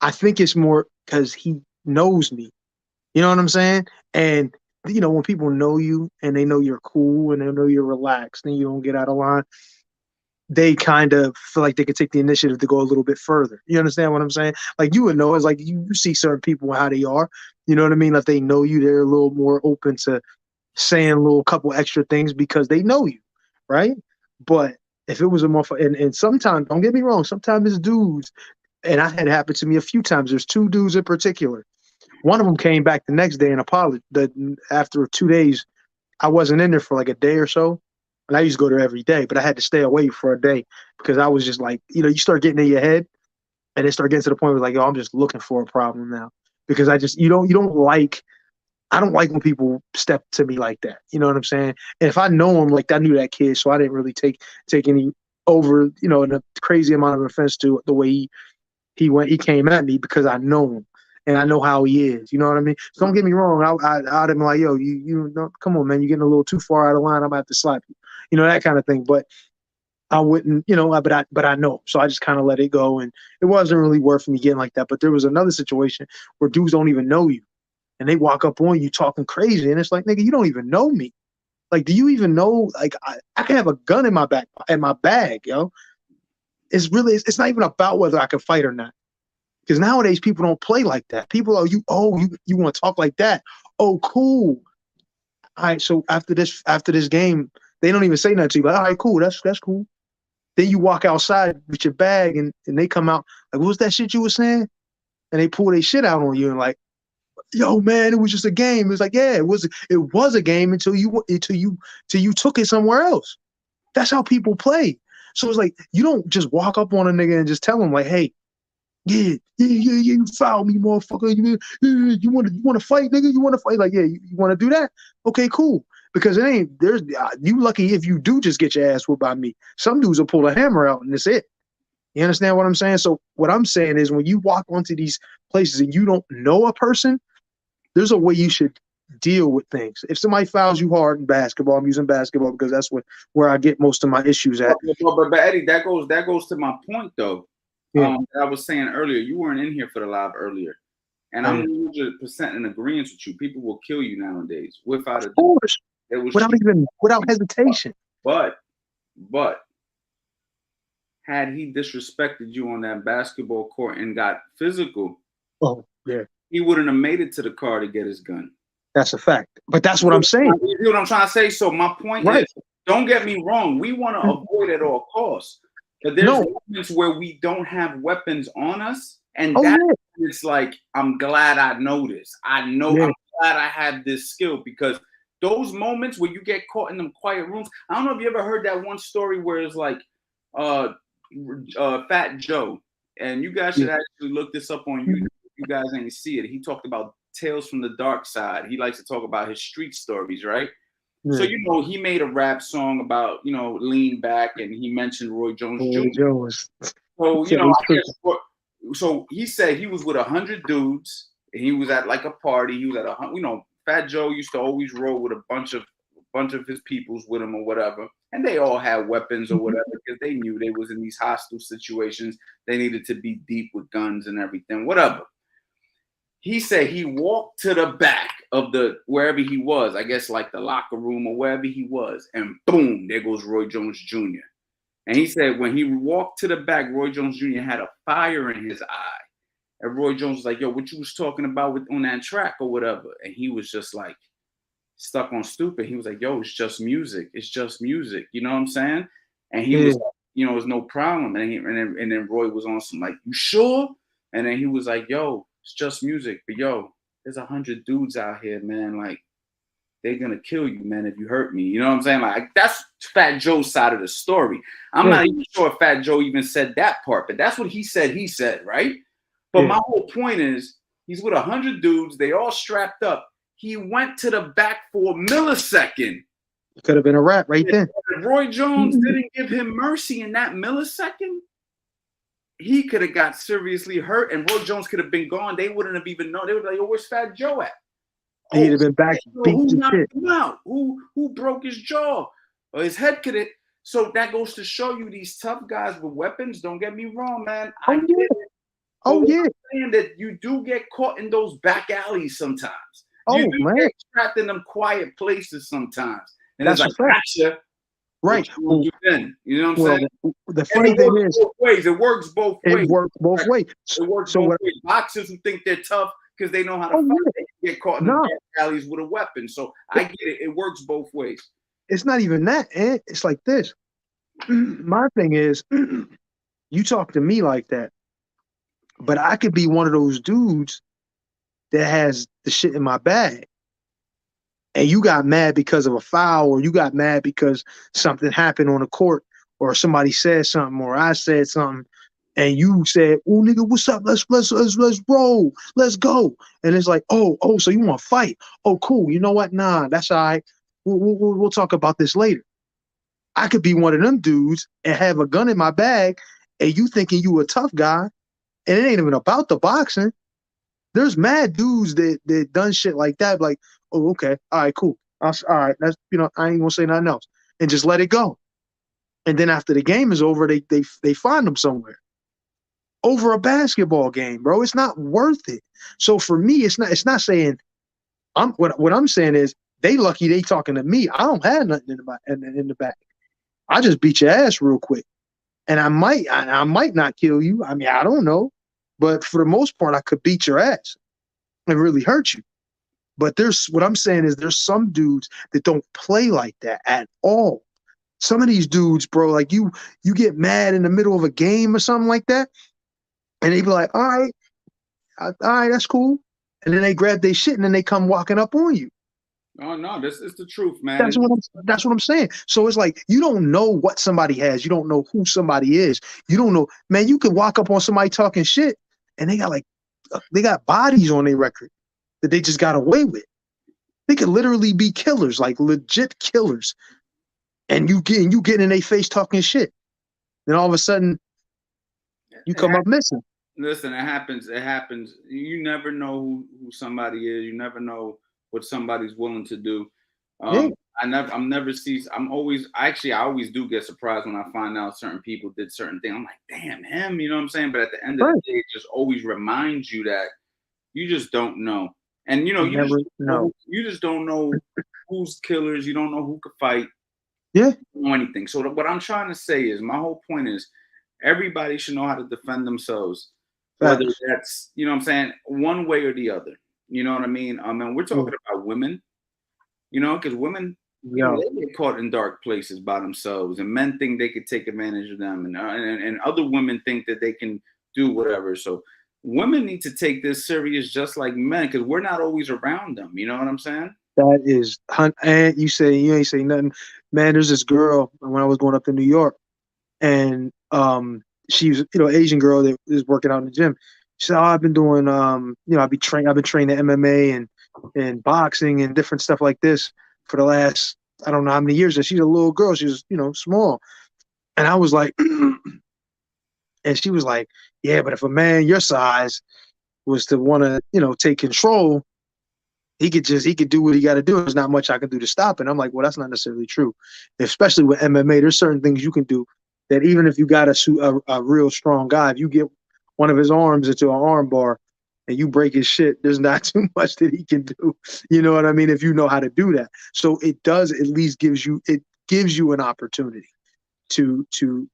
I think it's more because he knows me. You know what I'm saying? And when people know you and they know you're cool and they know you're relaxed and you don't get out of line, they kind of feel like they could take the initiative to go a little bit further. You understand what I'm saying? Like you would know, it's like you see certain people how they are. You know what I mean? Like they know you, they're a little more open to saying a little couple extra things because they know you, right? But if it was a motherfucker, and sometimes, don't get me wrong, sometimes it's dudes, and I had happened to me a few times. There's two dudes in particular. One of them came back the next day and apologized. After 2 days, I wasn't in there for like a day or so. And I used to go there every day, but I had to stay away for a day because I was just like, you start getting in your head and it start getting to the point where like, yo, I'm just looking for a problem now. Because I just, I don't like when people step to me like that. You know what I'm saying? And if I know him, like I knew that kid, so I didn't really take any over, in a crazy amount of offense to the way he came at me because I know him and I know how he is. You know what I mean? So don't get me wrong. I'd have been like, yo, come on, man, you're getting a little too far out of line. I'm gonna have to slap you, that kind of thing. But I wouldn't, but I know. So I just kind of let it go, and it wasn't really worth me getting like that. But there was another situation where dudes don't even know you, and they walk up on you talking crazy, and it's like, nigga, you don't even know me. Like, do you even know? Like, I can have a gun in my bag, yo. It's not even about whether I can fight or not. Because nowadays people don't play like that. People are you want to talk like that? Oh, cool. All right, so after this game, they don't even say nothing to you. Like, all right, cool, that's cool. Then you walk outside with your bag and they come out like, what was that shit you were saying? And they pull their shit out on you and like, yo, man, it was just a game. It's like, yeah, it was a game until you took it somewhere else. That's how people play. So it's like, you don't just walk up on a nigga and just tell him like, hey, yeah, you foul me, motherfucker. You want to fight, nigga? You want to fight? Like, yeah, you want to do that? Okay, cool. Because you lucky if you do just get your ass whooped by me. Some dudes will pull a hammer out and that's it. You understand what I'm saying? So what I'm saying is when you walk onto these places and you don't know a person, there's a way you should deal with things. If somebody fouls you hard in basketball, I'm using basketball because that's where I get most of my issues at. But Eddie, that goes to my point though. Yeah. I was saying earlier, you weren't in here for the live earlier, and I'm 100% in agreement with you. People will kill you nowadays without without hesitation. But had he disrespected you on that basketball court and got physical, oh yeah, he wouldn't have made it to the car to get his gun. That's a fact. But that's what I'm saying. You know what I'm trying to say? So my point is, don't get me wrong. We want to avoid at all costs. But there's moments where we don't have weapons on us. And it's like, I'm glad I know this. I'm glad I have this skill because those moments where you get caught in them quiet rooms. I don't know if you ever heard that one story where it's like Fat Joe. And you guys should actually look this up on YouTube. You guys ain't see it. He talked about Tales from the Dark Side. He likes to talk about his street stories, right? Yeah. So, he made a rap song about, lean back, and he mentioned Roy Jones Jr. So, so he said he was with 100 dudes, and he was at like a party. He was at Fat Joe used to always roll with a bunch of his peoples with him or whatever, and they all had weapons or whatever because they knew they was in these hostile situations. They needed to be deep with guns and everything, whatever. He said he walked to the back of wherever he was, I guess like the locker room or wherever he was, and boom, there goes Roy Jones Jr. And he said when he walked to the back, Roy Jones Jr. had a fire in his eye. And Roy Jones was like, yo, what you was talking about on that track or whatever? And he was just like stuck on stupid. He was like, yo, it's just music. It's just music. You know what I'm saying? And he was like, it's no problem. And then Roy was on some like, you sure? And then he was like, yo, it's just music, but yo, there's 100 dudes out here, man. Like, they're gonna kill you, man, if you hurt me. You know what I'm saying? Like, that's Fat Joe's side of the story. I'm not even sure if Fat Joe even said that part, but that's what he said, right? But my whole point is, he's with 100 dudes. They all strapped up. He went to the back for a millisecond. It could have been a wrap right then. If Roy Jones didn't give him mercy in that millisecond, he could have got seriously hurt, and Roy Jones could have been gone. They wouldn't have even known. They would be like, yo, where's Fat Joe at? He'd have been back. Who knocked him out? Who broke his jaw? Or his head could have. So that goes to show you these tough guys with weapons. Don't get me wrong, man. I'm saying that you do get caught in those back alleys sometimes. You do get trapped in them quiet places sometimes. And that's it's like, gotcha. Right. You know what I'm saying? The funny thing is, it works both ways. It works both ways. It works both ways. Boxers who think they're tough because they know how to fight, they get caught in the alleys with a weapon. So I get it. It works both ways. It's not even that, Ed. It's like this. my thing is, you talk to me like that, but I could be one of those dudes that has the shit in my bag. And you got mad because of a foul, or you got mad because something happened on the court, or somebody said something, or I said something, and you said, "Oh, nigga, what's up? Let's roll, let's go." And it's like, oh, so you want to fight? Oh, cool. You know what? Nah, that's all right. We'll talk about this later. I could be one of them dudes and have a gun in my bag, and you thinking you a tough guy, and it ain't even about the boxing. There's mad dudes that done shit like that, like, oh, okay, all right, cool, all right, that's I ain't gonna say nothing else, and just let it go. And then after the game is over, they find them somewhere over a basketball game, bro. It's not worth it. So for me, it's not saying what I'm saying is they lucky they talking to me. I don't have nothing in the back. I just beat your ass real quick, and I might not kill you. I mean, I don't know, but for the most part, I could beat your ass and really hurt you. But what I'm saying is there's some dudes that don't play like that at all. Some of these dudes, bro, like you get mad in the middle of a game or something like that, and they be like, all right, that's cool. And then they grab their shit and then they come walking up on you. Oh no, this is the truth, man. That's what I'm saying. So it's like you don't know what somebody has. You don't know who somebody is. You don't know, man. You could walk up on somebody talking shit, and they got bodies on their record that they just got away with. They could literally be killers, like legit killers. And you get in their face talking shit. Then all of a sudden you come up missing. Listen, it happens. It happens. You never know who somebody is. You never know what somebody's willing to do. Yeah. I'm never see. I'm always actually. I always do get surprised when I find out certain people did certain things. I'm like, damn him. You know what I'm saying? But at the end of the day, it just always reminds you that you just don't know. And you just don't know who's killers. You don't know who could fight. Yeah. Or anything. So what I'm trying to say is, my whole point is, everybody should know how to defend themselves. Whether that's, you know what I'm saying, one way or the other. You know what I mean? And we're talking about women, because women, they get caught in dark places by themselves, and men think they could take advantage of them, and other women think that they can do whatever. So women need to take this serious just like men, because we're not always around them. You know what I'm saying? That is, and you ain't say nothing, man. There's this girl when I was going up to New York, and she was, Asian girl that is working out in the gym. She said, "Oh, I've been doing, I've been training MMA and boxing and different stuff like this for the last, I don't know how many years." And she's a little girl. She was, small. And I was like, and she was like, "Yeah, but if a man your size was to want to, take control, he could do what he got to do. There's not much I can do to stop it." And I'm like, well, that's not necessarily true. Especially with MMA, there's certain things you can do that even if you got a real strong guy, if you get one of his arms into an arm bar and you break his shit, there's not too much that he can do. You know what I mean? If you know how to do that. So it does at least gives you an opportunity to if you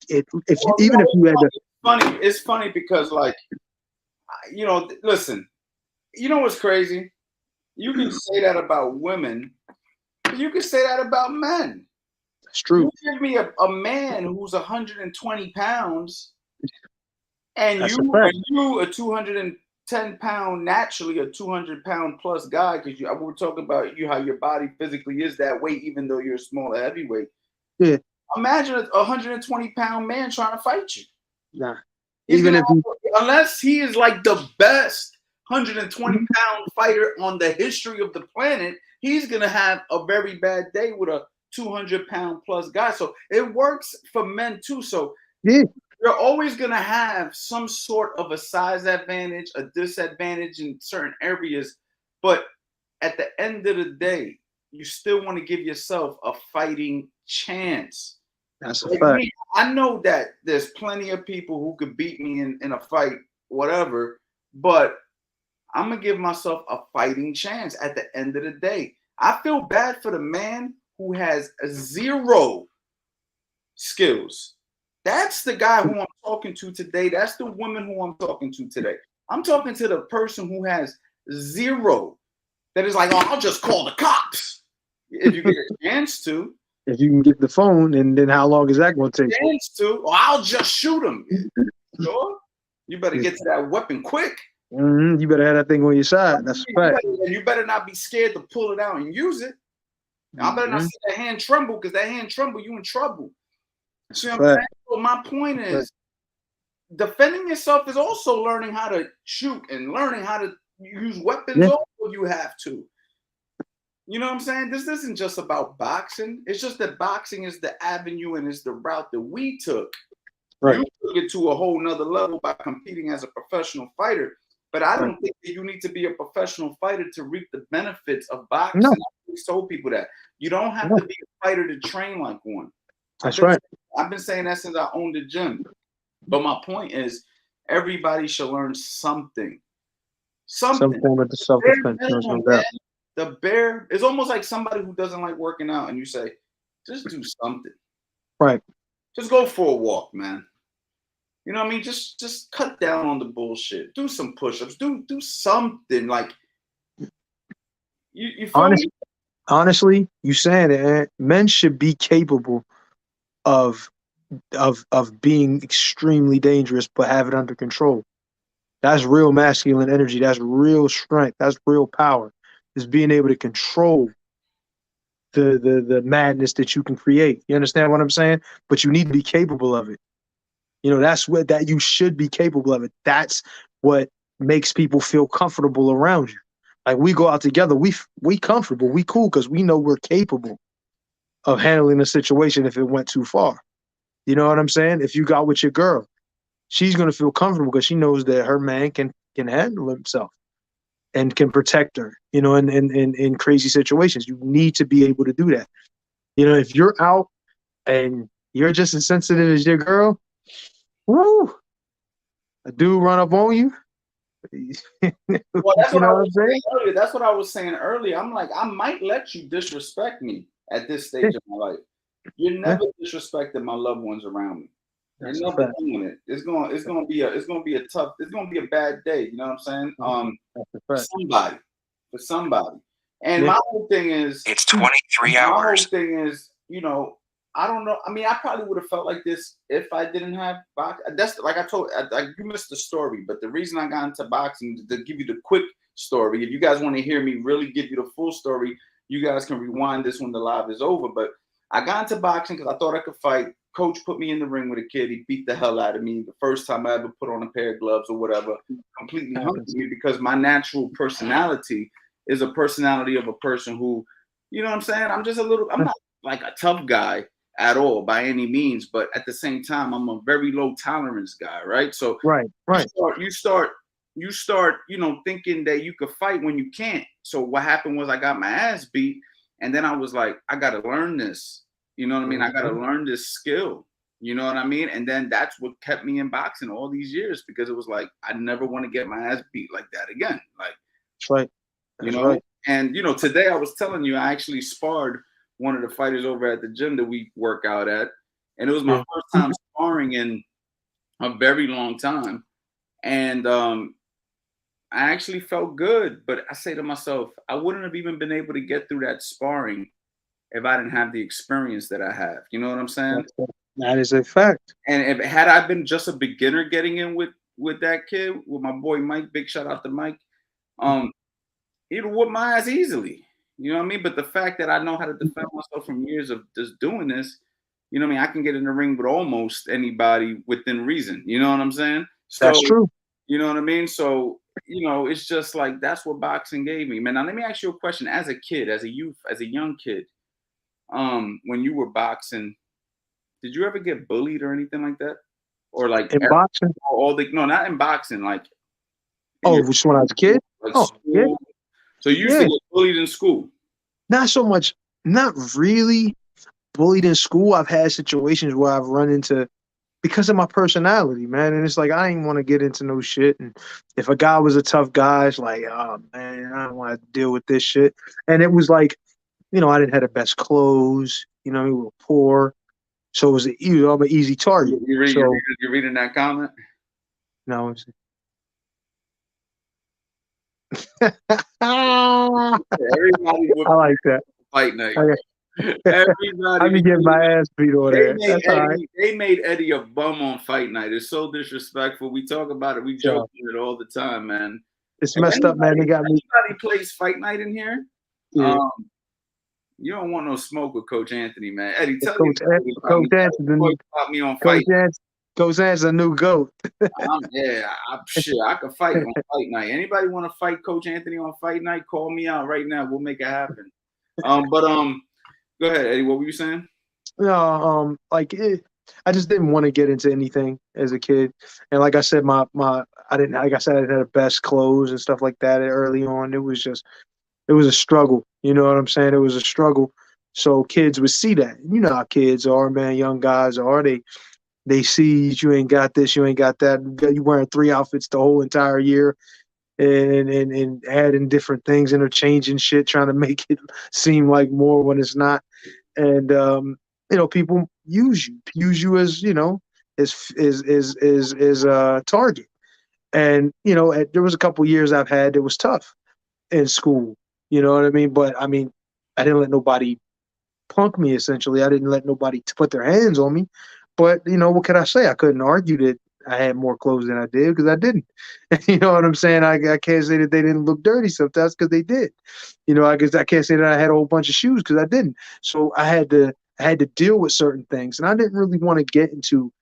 had to. It's funny because, like, listen, you know what's crazy? You can say that about women, but you can say that about men. It's true. You give me a man who's 120 pounds, and you a 210 pound, naturally a 200 pound plus guy, because we're talking about how your body physically is that weight, even though you're a smaller heavyweight. Yeah. Imagine a 120 pound man trying to fight you. Nah. Unless he is like the best 120 pound fighter on the history of the planet, he's gonna have a very bad day with a 200 pound plus guy. So it works for men too. So you're always gonna have some sort of a size advantage, a disadvantage in certain areas, but at the end of the day, you still want to give yourself a fighting chance. That's a fact. I know that there's plenty of people who could beat me in a fight, whatever, but I'm going to give myself a fighting chance at the end of the day. I feel bad for the man who has zero skills. That's the guy who I'm talking to today. That's the woman who I'm talking to today. I'm talking to the person who has zero. That is like, oh, I'll just call the cops if you get a chance to. If you can get the phone, and then how long is that going to take? Chance to, or I'll just shoot him. Sure. You better get to that weapon quick. You better have that thing on your side. That's a fact. You better not be scared to pull it out and use it. I better not see that hand tremble, because that hand tremble, you in trouble. See what I'm saying? So my point is, defending yourself is also learning how to shoot and learning how to use weapons. Also, you have to. You know what I'm saying? This isn't just about boxing. It's just that boxing is the avenue and is the route that we took. Right. You took it to a whole nother level by competing as a professional fighter. But I don't think that you need to be a professional fighter to reap the benefits of boxing. No. I always told people that. You don't have to be a fighter to train like one. That's right. I've been saying that since I owned the gym. But my point is, everybody should learn something. Some form of the self-defense. The bare is almost like somebody who doesn't like working out, and you say, just do something. Right. Just go for a walk, man. You know what I mean? Just cut down on the bullshit. Do some push-ups. Do something. Like you honestly, you saying it, men should be capable of being extremely dangerous, but have it under control. That's real masculine energy. That's real strength. That's real power. Is being able to control the madness that you can create. You understand what I'm saying? But you need to be capable of it. You know, that's what that you should be capable of it. That's what makes people feel comfortable around you. Like we go out together, we comfortable, we cool because we know we're capable of handling a situation if it went too far. You know what I'm saying? If you got with your girl, she's gonna feel comfortable because she knows that her man can handle himself and can protect her. You know, in crazy situations, you need to be able to do that. You know, if you're out and you're just as sensitive as your girl, woo, a dude run up on you. Well, that's what I was saying earlier. That's what I was saying earlier. I'm like, I might let you disrespect me at this stage of my life. You're never disrespecting my loved ones around me. You're never doing it. It's gonna be a bad day. You know what I'm saying? For somebody. And my whole thing is, it's 23 hours. My whole thing is, you know, I don't know. I mean, I probably would have felt like this if I didn't have boxing. That's like I told you missed the story, but the reason I got into boxing, to give you the quick story. If you guys want to hear me really give you the full story, you guys can rewind this when the live is over. But I got into boxing because I thought I could fight. Coach put me in the ring with a kid. He beat the hell out of me the first time I ever put on a pair of gloves or whatever. Completely hung me because my natural personality is a personality of a person who, you know what I'm saying? I'm not like a tough guy at all by any means, but at the same time, I'm a very low tolerance guy, right? So right. You start, you know, thinking that you could fight when you can't. So what happened was I got my ass beat, and then I was like, I got to learn this. You know what I mean? I got to learn this skill. You know what I mean? And then that's what kept me in boxing all these years, because it was like, I never want to get my ass beat like that again. Like, that's right. That's right. And, you know, today I was telling you, I actually sparred one of the fighters over at the gym that we work out at. And it was my first time sparring in a very long time. And I actually felt good. But I say to myself, I wouldn't have even been able to get through that sparring if I didn't have the experience that I have. You know what I'm saying? That is a fact. And had I been just a beginner getting in with that kid, with my boy Mike, big shout out to Mike, he'd whoop my ass easily. You know what I mean? But the fact that I know how to defend myself from years of just doing this, you know what I mean? I can get in the ring with almost anybody within reason. You know what I'm saying? So, that's true. You know what I mean? So, you know, it's just like, that's what boxing gave me, man. Now, let me ask you a question. As a kid, as a youth, as a young kid, when you were boxing, did you ever get bullied or anything like that? Or like in boxing? No, not in boxing. Like, just when I was a kid? Like yeah. So you used to get bullied in school? Not so much, not really bullied in school. I've had situations where I've run into, because of my personality, man. And it's like, I didn't want to get into no shit. And if a guy was a tough guy, it's like, oh man, I don't want to deal with this shit. And it was like, you know, I didn't have the best clothes, you know, we were poor. So it was I'm an easy target. You're reading that comment? No. Everybody I like that. Fight night. I Everybody, be getting my ass beat on they there. made That's all right. Eddie a bum on fight night. It's so disrespectful. We talk about it. We joke So about it all the time, man. it's If messed up, man. They got me. anybody plays fight night in here, Yeah. um, you don't want no smoke with Coach Anthony, man. Eddie, tell Coach you about me. Coach Tell Anthony, you about me on Coach fight. Anthony, Coach Anthony's a new goat. Shit, I could fight on fight night. Anybody want to fight Coach Anthony on fight night? Call me out right now. We'll make it happen. Go ahead, Eddie. What were you saying? No, I just didn't want to get into anything as a kid, and like I said, I didn't, like I said, I didn't have the best clothes and stuff like that early on. It was a struggle. You know what I'm saying? It was a struggle. So kids would see that. You know how kids are, man. Young guys are. They see you ain't got this, you ain't got that. You wearing 3 outfits the whole entire year, and adding different things, interchanging shit, trying to make it seem like more when it's not. And people use you as target. And there was a couple years I've had that was tough in school. You know what I mean? But I mean, I didn't let nobody punk me. Essentially, I didn't let nobody put their hands on me. But what could I say? I couldn't argue that I had more clothes than I did because I didn't. You know what I'm saying? I can't say that they didn't look dirty sometimes because they did. I guess I can't say that I had a whole bunch of shoes because I didn't. So I had to deal with certain things, and I didn't really want to get into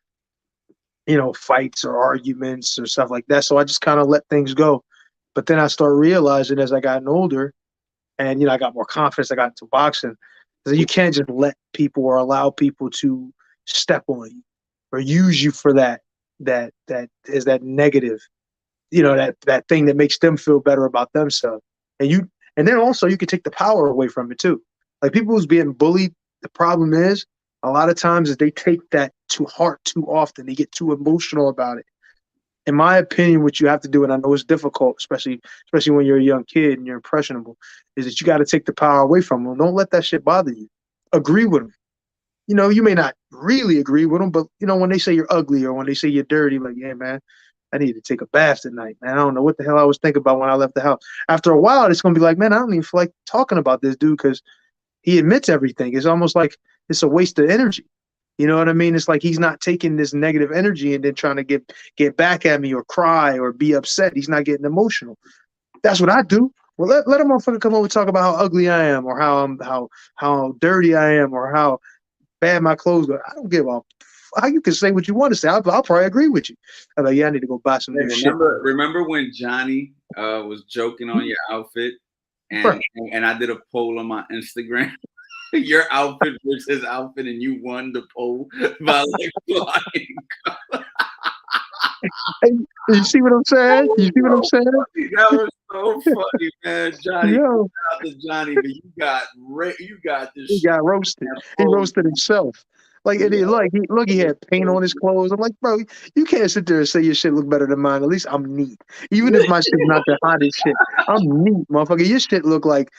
fights or arguments or stuff like that. So I just kind of let things go. But then I started realizing as I got older, and I got more confidence. I got into boxing. So you can't just let people or allow people to step on you or use you for that is that negative, that thing that makes them feel better about themselves. And then also you can take the power away from it too. Like people who's being bullied, the problem is a lot of times is they take that to heart too often. They get too emotional about it. In my opinion, what you have to do, and I know it's difficult, especially when you're a young kid and you're impressionable, is that you got to take the power away from them. Don't let that shit bother you. Agree with them. You may not really agree with them, but when they say you're ugly or when they say you're dirty, like, yeah, man, I need to take a bath tonight, man. I don't know what the hell I was thinking about when I left the house. After a while, it's gonna be like, man, I don't even feel like talking about this dude because he admits everything. It's almost like it's a waste of energy. You know what I mean? It's like he's not taking this negative energy and then trying to get back at me or cry or be upset. He's not getting emotional. That's what I do. Well, let a motherfucker come over and talk about how ugly I am or how dirty I am or how bad my clothes are. I don't give a how you can say what you want to say. I'll probably agree with you. I'm like, yeah, I need to go buy some new shit. Remember when Johnny was joking on your outfit, and I did a poll on my Instagram. Your outfit was his outfit, and you won the poll by like flying. Hey, you see what I'm saying? You see what I'm saying? That was so funny, man. Johnny, Yo, shout out to Johnny, but you got this. he got roasted. He roasted himself. Like, and he had paint on his clothes. I'm like, bro, you can't sit there and say your shit look better than mine. At least I'm neat. Even if my shit's not the hottest shit, I'm neat, motherfucker. Your shit look like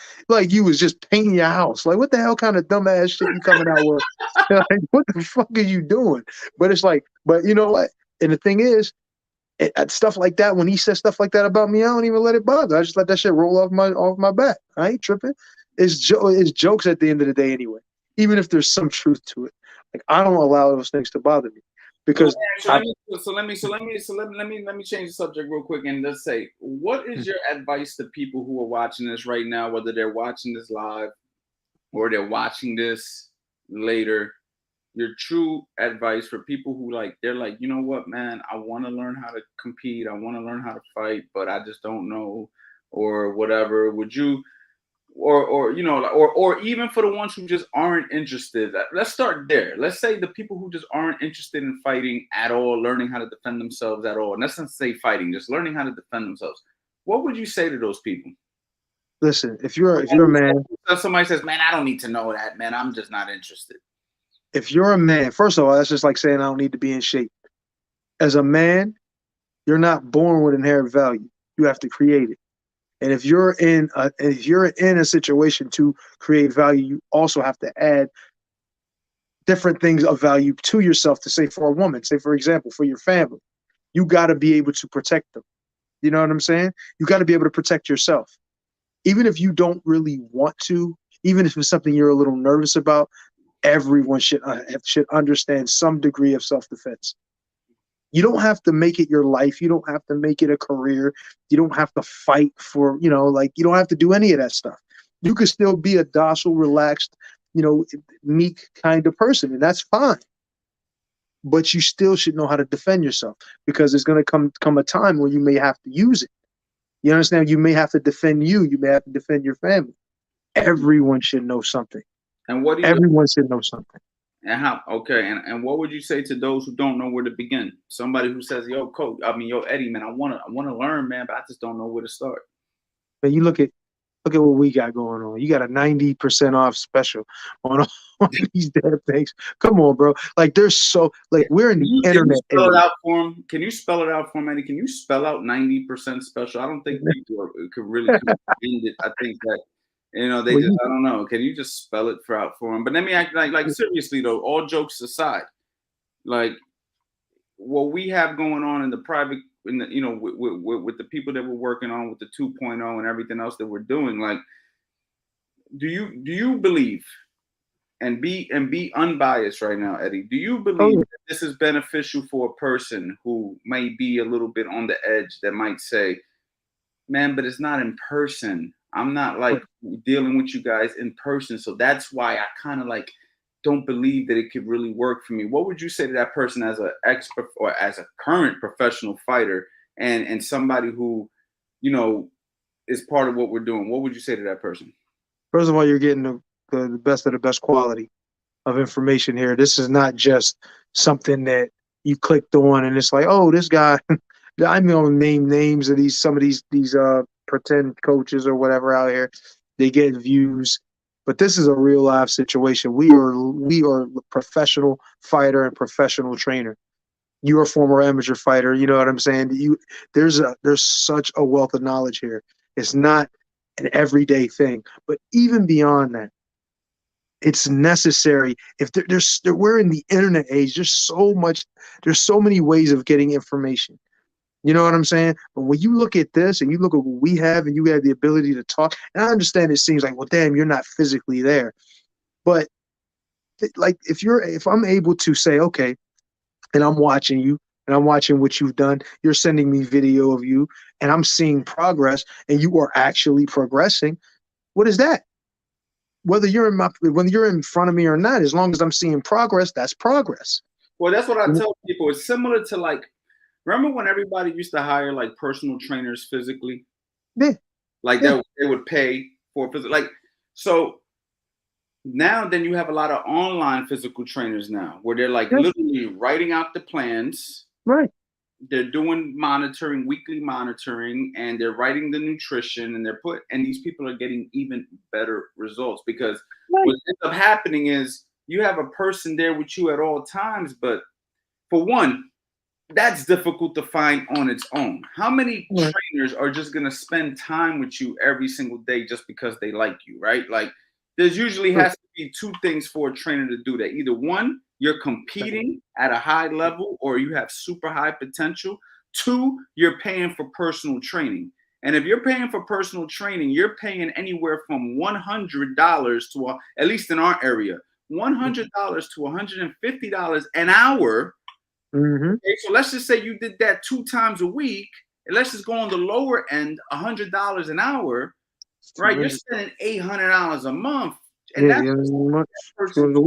you was just painting your house. Like, what the hell kind of dumbass shit you coming out with? Like, what the fuck are you doing? But it's like, but you know what? And the thing is, stuff like that, when he says stuff like that about me, I don't even let it bother. I just let that shit roll off my back. I ain't tripping. It's jokes at the end of the day anyway. Even if there's some truth to it, like I don't allow those things to bother me because. Let me change the subject real quick and let's say, what is your advice to people who are watching this right now, whether they're watching this live or they're watching this later? Your true advice for people who they're like, you know what, man, I want to learn how to compete, I want to learn how to fight, but I just don't know, or whatever. Would you, or even for the ones who just aren't interested? Let's start there. Let's say the people who just aren't interested in fighting at all, learning how to defend themselves at all, and let's not say fighting, just learning how to defend themselves. What would you say to those people? Listen, if you're a man, somebody says, man, I don't need to know that, man, I'm just not interested. If you're a man, first of all, that's just like saying I don't need to be in shape. As a man, you're not born with inherent value. You have to create it. And if you're in a situation to create value, you also have to add different things of value to yourself. To say for a woman, say for example, for your family, you got to be able to protect them. You know what I'm saying? You got to be able to protect yourself. Even if you don't really want to, even if it's something you're a little nervous about, everyone should understand some degree of self-defense. You don't have to make it your life. You don't have to make it a career. You don't have to fight for, like, you don't have to do any of that stuff. You could still be a docile, relaxed, meek kind of person, and that's fine. But you still should know how to defend yourself, because there's going to come a time where you may have to use it. You understand? You may have to defend you. You may have to defend your family. Everyone should know something. And what do you? Everyone should know something. And how? Okay. And what would you say to those who don't know where to begin? Somebody who says, "Yo, coach, yo, Eddie, man, I wanna learn, man, but I just don't know where to start." But you look at what we got going on. You got a 90% off special on these damn things. Come on, bro. Like, there's we're in the internet. Can you spell it out for him? Can you spell it out for him, Eddie? Can you spell out 90% special? I don't think people could really comprehend it. I think that, they just, I don't know. Can you just spell it out for him? But let me act like seriously though, all jokes aside, like what we have going on in the private, with the people that we're working on with the 2.0 and everything else that we're doing, like, do you believe, and be unbiased right now, Eddie, do you believe that this is beneficial for a person who may be a little bit on the edge, that might say, man, but it's not in person. I'm not like dealing with you guys in person, so that's why I kind of like don't believe that it could really work for me. What would you say to that person as an expert or as a current professional fighter and somebody who, is part of what we're doing? What would you say to that person? First of all, you're getting the best of the best quality of information here. This is not just something that you clicked on and it's like, oh, this guy, I'm going to name names of some of these pretend coaches or whatever out here. They get views. But this is a real life situation. We are professional fighter and professional trainer. You're a former amateur fighter. You know what I'm saying? There's such a wealth of knowledge here. It's not an everyday thing. But even beyond that, it's necessary. If we're in the internet age, there's so many ways of getting information. You know what I'm saying? But when you look at this and you look at what we have and you have the ability to talk, and I understand it seems like, well, damn, you're not physically there. But like, if I'm able to say, okay, and I'm watching you and I'm watching what you've done, you're sending me video of you and I'm seeing progress and you are actually progressing. What is that? Whether you're in front of me or not, as long as I'm seeing progress, that's progress. Well, that's what I tell people. It's similar to, like, remember when everybody used to hire like personal trainers physically? Yeah. Like they would pay for physical. Like, so now then you have a lot of online physical trainers now where they're like literally writing out the plans. Right. They're doing monitoring, weekly monitoring, and they're writing the nutrition, and and these people are getting even better results because what ends up happening is you have a person there with you at all times, but for one, that's difficult to find on its own. How many trainers are just going to spend time with you every single day just because they like you, right? Like, there's usually has to be two things for a trainer to do that. Either one, you're competing at a high level or you have super high potential. Two, you're paying for personal training. And if you're paying for personal training, you're paying anywhere from $100 to, at least in our area, $100 to $150 an hour. Mm-hmm. Okay, so let's just say you did that 2 times a week, and let's just go on the lower end, $100 an hour, right? You're spending $800 a month, and that's a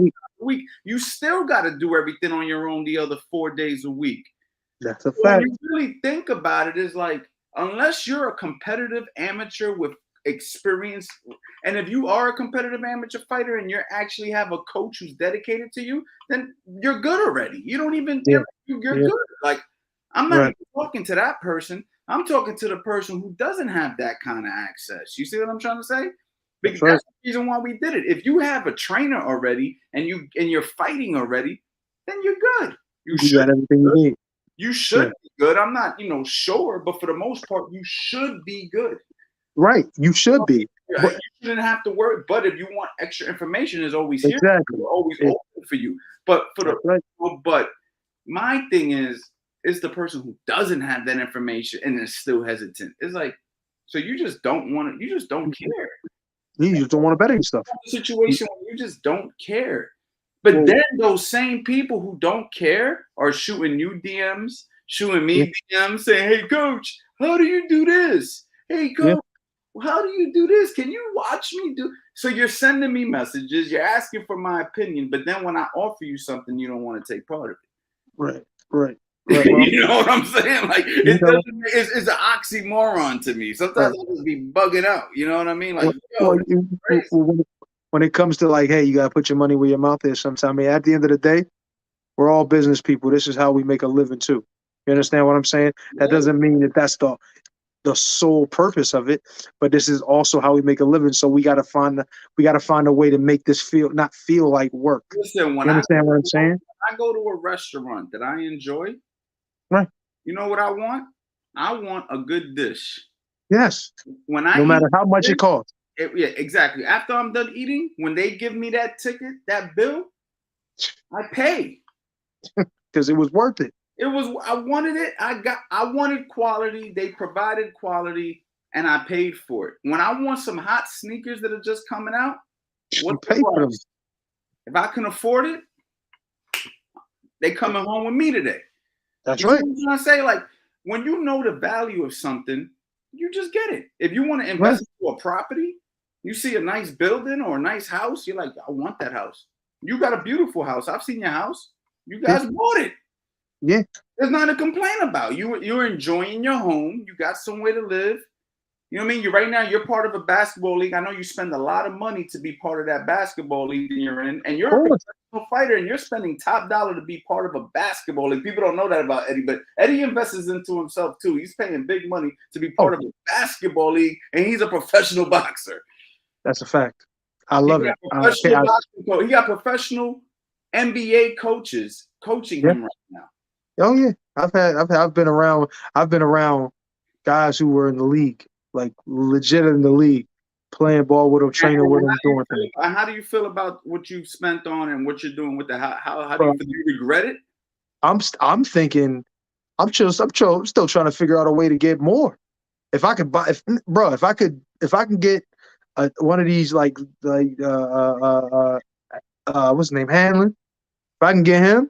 week. You still got to do everything on your own the other 4 days a week. That's a fact. When you really think about it, it's like, unless you're a competitive amateur with experience, and if you are a competitive amateur fighter and you actually have a coach who's dedicated to you, then you're good already. You don't even you're good. Like, I'm not even talking to that person. I'm talking to the person who doesn't have that kind of access. You see what I'm trying to say? Because that's the reason why we did it. If you have a trainer already and you're fighting already, then you're good. You got everything you need. You should be good. I'm not, sure, but for the most part, you should be good. Right. You should be. But you shouldn't have to worry. But if you want extra information, it's always here. Exactly. We're always open for you. But but my thing is the person who doesn't have that information and is still hesitant. It's like, so you just don't want it. You just don't care. You just don't want to bet any stuff. A situation where you just don't care. But Well, then those same people who don't care are shooting you DMs, shooting me DMs, saying, "Hey, coach, how do you do this? Hey, yeah, coach, how do you do this? Can you watch me do?" So you're sending me messages, you're asking for my opinion, but then when I offer you something, you don't want to take part of right, right, it. right. Well, You know what I'm saying? Like you it know, doesn't. It's an oxymoron to me. right. Sometimes I just be bugging out. You know what I mean? Like, Well, yo, well, this is crazy. when it comes to like, hey, you gotta put your money where your mouth is. Sometimes, I mean, at the end of the day, we're all business people. This is how we make a living too. You understand what I'm saying? That Yeah. doesn't mean that that's the sole purpose of it, but this is also how we make a living. So we gotta find a way to make this not feel like work. Listen, You understand what I'm saying? I go to a restaurant that I enjoy, Right. you know what I want? I want a good dish. Yes. When I No eat matter how much it costs. yeah, exactly. After I'm done eating, when they give me that ticket, that bill, I pay. Because it was worth it. It was I wanted it. I wanted quality. They provided quality and I paid for it. When I want some hot sneakers that are just coming out, You what's the pay for them. price? If I can afford it, they coming home with me today. That's You see right. what I'm trying to say? Like when you know the value of something, you just get it. If you want to Right. invest into a property, you see a nice building or a nice house, you're like, I want that house. You got a beautiful house. I've seen your house. You guys bought it. Yeah. There's nothing to complain about. You're enjoying your home. You got somewhere to live. You know what I mean? Right now you're part of a basketball league. I know you spend a lot of money to be part of that basketball league that you're in, and you're a professional fighter, and you're spending top dollar to be part of a basketball league. People don't know that about Eddie, but Eddie invests into himself too. He's paying big money to be part of a basketball league, and he's a professional boxer. That's a fact. I love it. He got professional NBA coaches coaching him right now. Oh yeah, I've been around guys who were in the league, like legit in the league, playing ball with them, training with them, doing things. How do you feel about what you've spent on and what you're doing with the how do you feel? Do you regret it? I'm thinking, I'm still trying to figure out a way to get more. If I could buy, if I can get one of these like what's his name, Hanlon. If I can get him,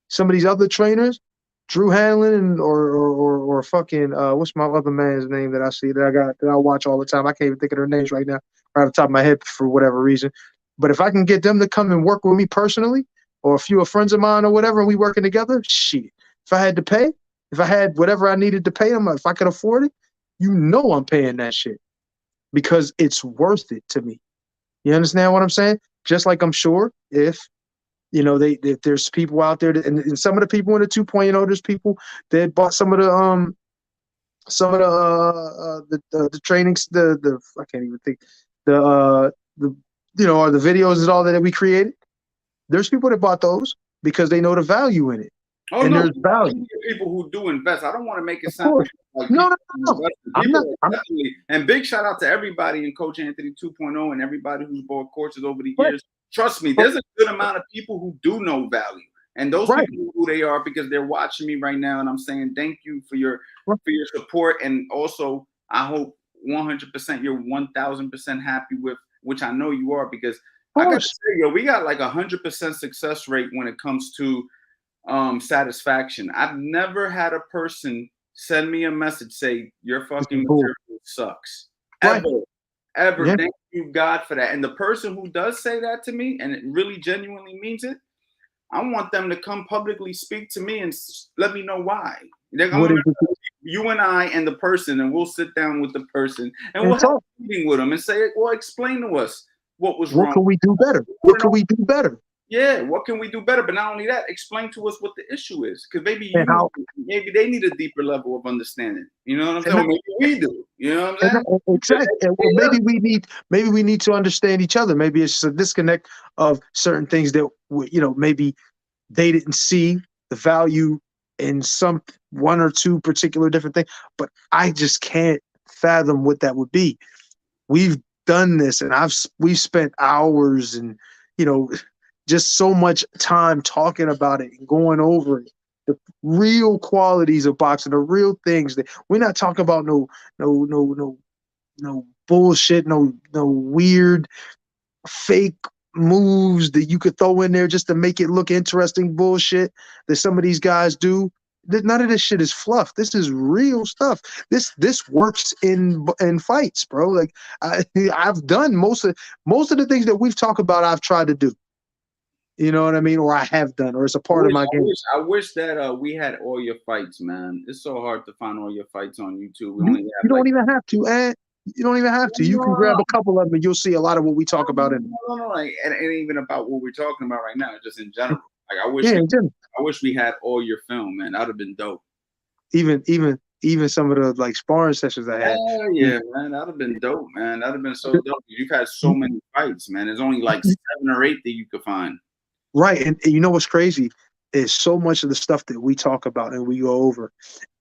some of these other trainers, Drew Hanlon and or fucking what's my other man's name that I see that I watch all the time. I can't even think of their names right now, right off the top of my head for whatever reason. But if I can get them to come and work with me personally, or a few friends of mine or whatever, and we working together, shit. If I had to pay, if I had whatever I needed to pay them, if I could afford it, you know I'm paying that shit because it's worth it to me. You understand what I'm saying? Just like I'm sure if if there's people out there and some of the people in the 2.0, there's people that bought some of the trainings, the I can't even think or the videos and all that we created. There's people that bought those because they know the value in it. Oh, and no, there's value. People who do invest. I don't want to make it sound like no. I'm not. And big shout out to everybody in Coach Anthony 2.0 and everybody who's bought courses over the years. Trust me, there's a good amount of people who do know value, and those people know who they are because they're watching me right now. And I'm saying thank you for your support, and also I hope 100% you're 1,000% happy with, which I know you are, because I got to say, we got like 100% success rate when it comes to satisfaction. I've never had a person send me a message say your fucking material sucks. Ever. Thank you, God, for that. And the person who does say that to me and it really genuinely means it, I want them to come publicly speak to me and let me know why. You and I and the person, and we'll sit down with the person and we'll have a meeting with them and say, well, explain to us what was wrong. What can we do better? What can we do better? Yeah, what can we do better? But not only that, explain to us what the issue is, because maybe maybe they need a deeper level of understanding. You know what I'm saying? Or maybe we do. You know what I'm saying? Exactly. Well, maybe we need to understand each other. Maybe it's a disconnect of certain things that maybe they didn't see the value in some one or two particular different things. But I just can't fathom what that would be. We've done this, and we've spent hours and just so much time talking about it and going over it, the real qualities of boxing, the real things that we're not talking about no bullshit, no weird fake moves that you could throw in there just to make it look interesting bullshit that some of these guys do. None of this shit is fluff. This is real stuff. This works in fights, bro. Like I've done most of the things that we've talked about. I've tried to do. You know what I mean? Or I have done, or it's a part of my game. I wish that we had all your fights, man. It's so hard to find all your fights on YouTube. You don't even have to, Ed. You don't even have to. You can grab a couple of them and you'll see a lot of what we talk about in No, like, and it ain't even about what we're talking about right now, just in general. Like I wish we had all your film, man. That'd have been dope. Even some of the like sparring sessions I had. Yeah, man, that'd have been dope, man. That'd have been so dope. You've had so many fights, man. There's only like 7 or 8 that you could find. Right, and you know what's crazy is so much of the stuff that we talk about and we go over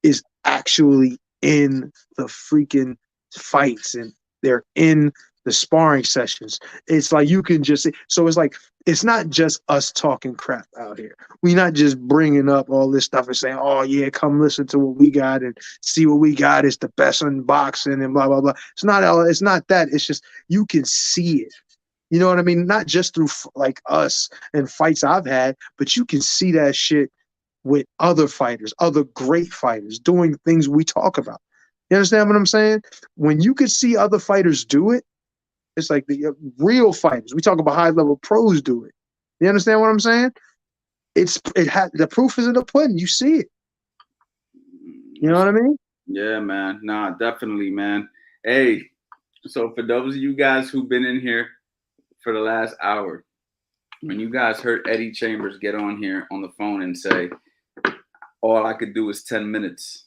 is actually in the freaking fights, and they're in the sparring sessions. It's like you can just so it's like it's not just us talking crap out here. We're not just bringing up all this stuff and saying, "Oh yeah, come listen to what we got and see what we got. It's the best in boxing and blah blah blah." It's not that. It's just you can see it. You know what I mean? Not just through like us and fights I've had, but you can see that shit with other fighters, other great fighters doing things we talk about. You understand what I'm saying? When you could see other fighters do it, it's like the real fighters. We talk about high-level pros do it. You understand what I'm saying? The proof is in the pudding. You see it. You know what I mean? Yeah, man. Nah, definitely, man. Hey, so for those of you guys who've been in here for the last hour, when you guys heard Eddie Chambers get on here on the phone and say, all I could do is 10 minutes.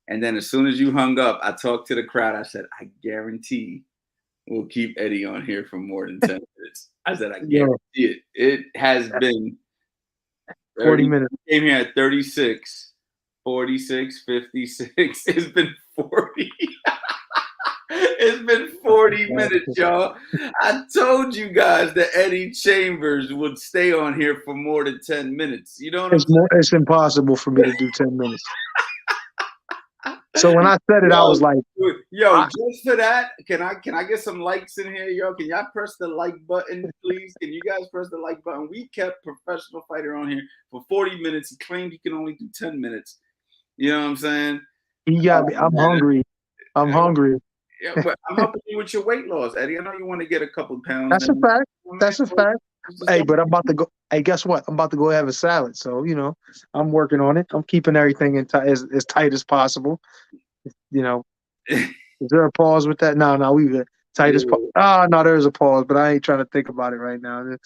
And then as soon as you hung up, I talked to the crowd. I said, I guarantee we'll keep Eddie on here for more than 10 minutes. I said, I guarantee it. It has been 40 minutes. Came here at 36, 46, 56. It's been 40. It's been 40 minutes, y'all. I told you guys that Eddie Chambers would stay on here for more than 10 minutes. You know what I'm saying? It's impossible for me to do 10 minutes. So when I said it, I was like, just for that, can I get some likes in here, yo? Can y'all press the like button, please? Can you guys press the like button? We kept Professional Fighter on here for 40 minutes. He claimed he can only do 10 minutes. You know what I'm saying? You got me. I'm hungry. I'm hungry. Yeah, but I'm helping you with your weight loss, Eddie. I know you want to get a couple pounds. That's a fact. That's a fact. Hey, but I'm about to go. Hey, guess what? I'm about to go have a salad. So, you know, I'm working on it. I'm keeping everything as tight as possible. You know, is there a pause with that? No, we good. Tight as pause. Oh, no, there's a pause, but I ain't trying to think about it right now. I'm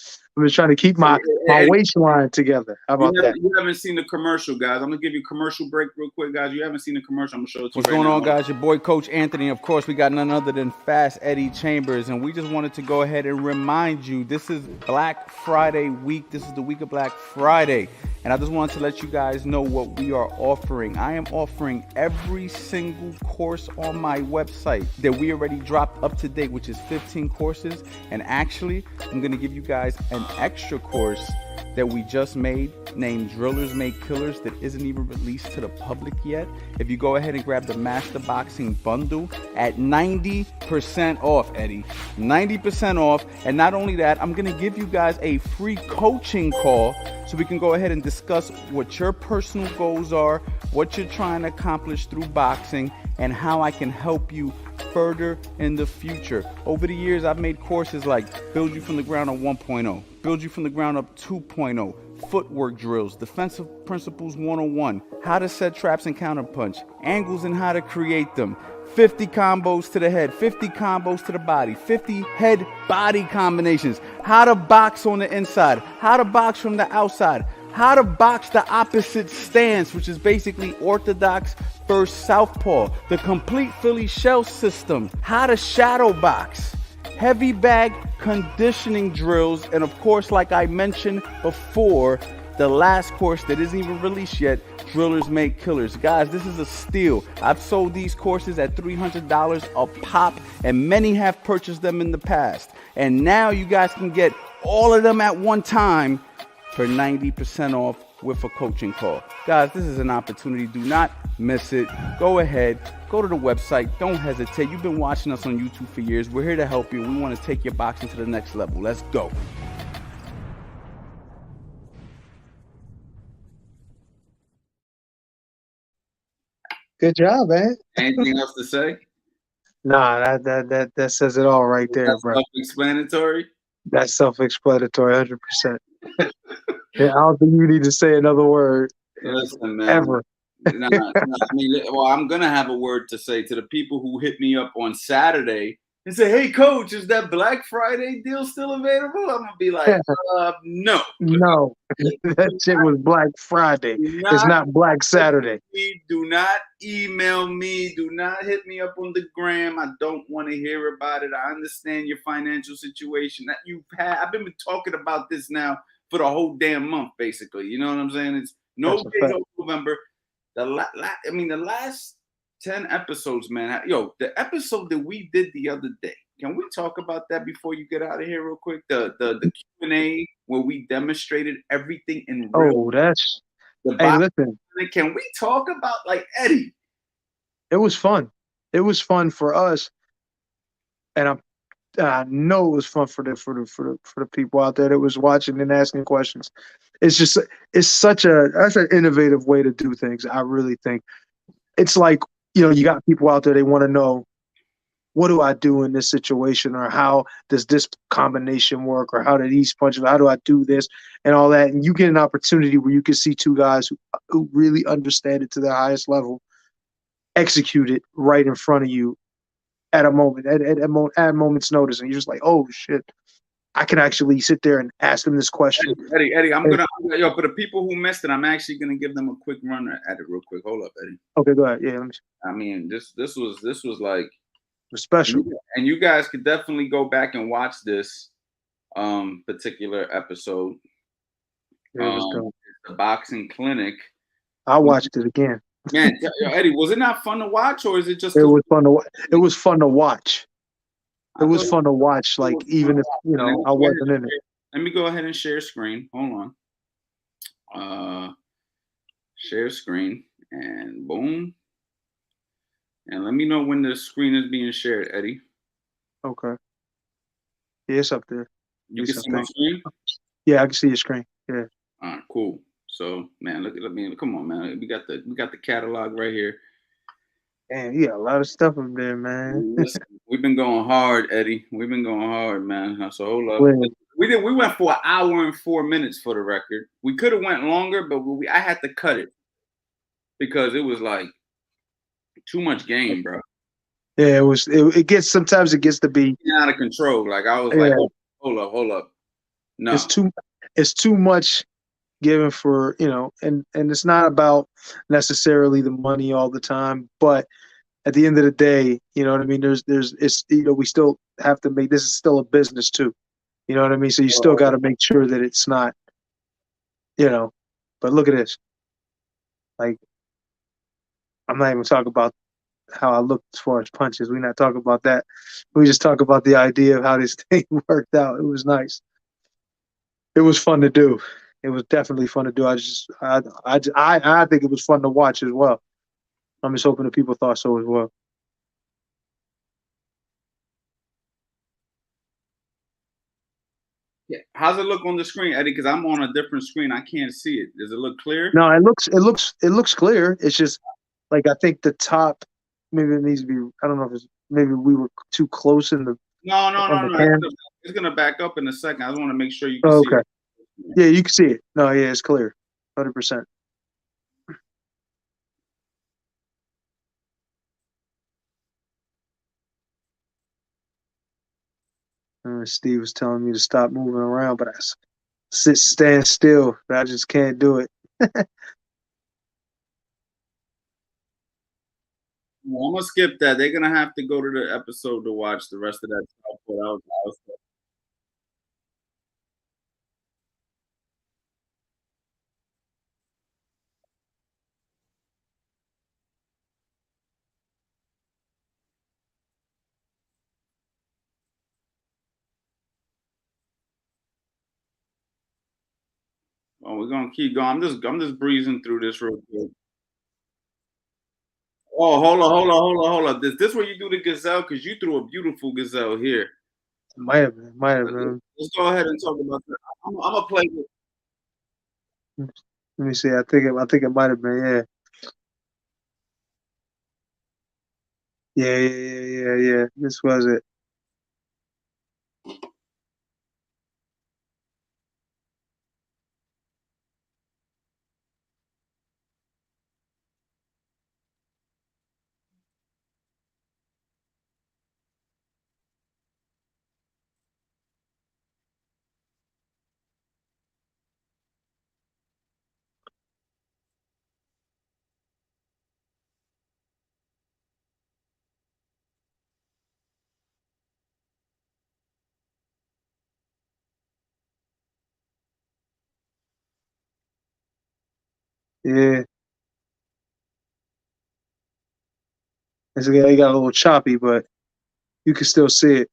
just trying to keep my waistline together. How about that? You haven't seen the commercial, guys. I'm going to give you a commercial break real quick, guys. You haven't seen the commercial. I'm going to show it to you. What's going on, guys? Your boy, Coach Anthony. Of course, we got none other than Fast Eddie Chambers, and we just wanted to go ahead and remind you, this is Black Friday week. This is the week of Black Friday, and I just wanted to let you guys know what we are offering. I am offering every single course on my website that we already dropped up to date, which is 15 courses, and actually, I'm going to give you guys an extra course that we just made named Drillers Make Killers that isn't even released to the public yet. If you go ahead and grab the Master Boxing Bundle at 90% off, Eddie, 90% off. And not only that, I'm going to give you guys a free coaching call so we can go ahead and discuss what your personal goals are, what you're trying to accomplish through boxing, and how I can help you further in the future. Over the years, I've made courses like Build You From the Ground Up 1.0, Build You From the Ground Up 2.0, Footwork Drills, Defensive Principles 101, How to Set Traps and Counterpunch, Angles and How to Create Them, 50 combos to the head, 50 combos to the body, 50 head-body combinations, how to box on the inside, how to box from the outside, how to box the opposite stance, which is basically orthodox versus southpaw, the complete Philly shell system, how to shadow box, heavy bag conditioning drills, and of course, like I mentioned before, the last course that isn't even released yet, Drillers Make Killers. Guys, this is a steal. I've sold these courses at $300 a pop, and many have purchased them in the past. And now you guys can get all of them at one time for 90% off with a coaching call. Guys, this is an opportunity. Do not miss it. Go ahead, go to the website. Don't hesitate. You've been watching us on YouTube for years. We're here to help you. We want to take your boxing to the next level. Let's go. Good job, man. Anything else to say? Nah, that says it all right there, That's bro. self-explanatory. That's self-explanatory, 100%. Yeah, I don't think you need to say another word Listen, man. ever. Well, I'm gonna have a word to say to the people who hit me up on Saturday and say, "Hey, coach, is that Black Friday deal still available?" I'm gonna be like, "No, No, that shit was Black Friday. It's not Black Saturday. Do not email me. Do not hit me up on the gram. I don't want to hear about it. I understand your financial situation that you've had. I've been talking about this now for the whole damn month, basically. You know what I'm saying? It's no days of November. The last 10 episodes, man. Yo, the episode that we did the other day. Can we talk about that before you get out of here real quick? The Q&A where we demonstrated everything in real. Oh, that's. The Hey, listen. Can we talk about, like, Eddie? It was fun. It was fun for us, and I know it was fun for the people out there that was watching and asking questions. It's such an innovative way to do things. I really think it's like, you got people out there, they want to know, what do I do in this situation, or how does this combination work, or how do these punches, how do I do this and all that, and you get an opportunity where you can see two guys who really understand it to their highest level execute it right in front of you at a moment's notice, and you're just like, oh shit, I can actually sit there and ask them this question. Eddie, for the people who missed it, I'm actually gonna give them a quick run at it real quick. Hold up, Eddie. Okay, go ahead. Yeah, I mean, this was like special, and you guys could definitely go back and watch this particular episode. The boxing clinic. I watched it again. Man, Eddie, was it not fun to watch, or is it just? It was fun to. It was fun to watch. It was fun to watch, like, even if I wasn't in it. Let me go ahead and share screen. Hold on. Share screen, and boom. And let me know when the screen is being shared, Eddie. Okay. Yeah, it's up there. You can see my screen? Yeah, I can see your screen. Yeah. All right, cool. So, man, look at me. Come on, man. We got the catalog right here. Man, you got a lot of stuff up there, man. Listen, we've been going hard, Eddie. We've been going hard, man. So hold up. We went for an hour and 4 minutes for the record. We could have went longer, but I had to cut it because it was like too much game, bro. Yeah, sometimes it gets to be out of control. Like, I was like, hold up. No. It's too much given for, and it's not about necessarily the money all the time, but at the end of the day, you know what I mean? We still have to this is still a business too. You know what I mean? So you still got to make sure that it's not, but look at this. Like, I'm not even talking about how I look as far as punches. We're not talking about that. We just talk about the idea of how this thing worked out. It was nice. It was fun to do. It was definitely fun to do. I think it was fun to watch as well. I'm just hoping that people thought so as well. Yeah. How's it look on the screen, Eddie? Because I'm on a different screen. I can't see it. Does it look clear? No, it looks clear. It's just like, I think the top, maybe it needs to be. I don't know if maybe we were too close in the. No. It's gonna back up in a second. I just want to make sure you can see it. Yeah, you can see it. No, yeah, it's clear, 100%. Steve was telling me to stop moving around, but I stand still. But I just can't do it. Well, I'm gonna skip that. They're gonna have to go to the episode to watch the rest of that stuff. Oh, we're gonna keep going. I'm just breezing through this real quick. Oh, hold on. This where you do the gazelle? Because you threw a beautiful gazelle here. Might have been. Might have Let- been. Let's go ahead and talk about that. I'm gonna play with. Let me see. I think it might have been. Yeah. Yeah. This was it. Yeah. It got a little choppy, but you can still see it.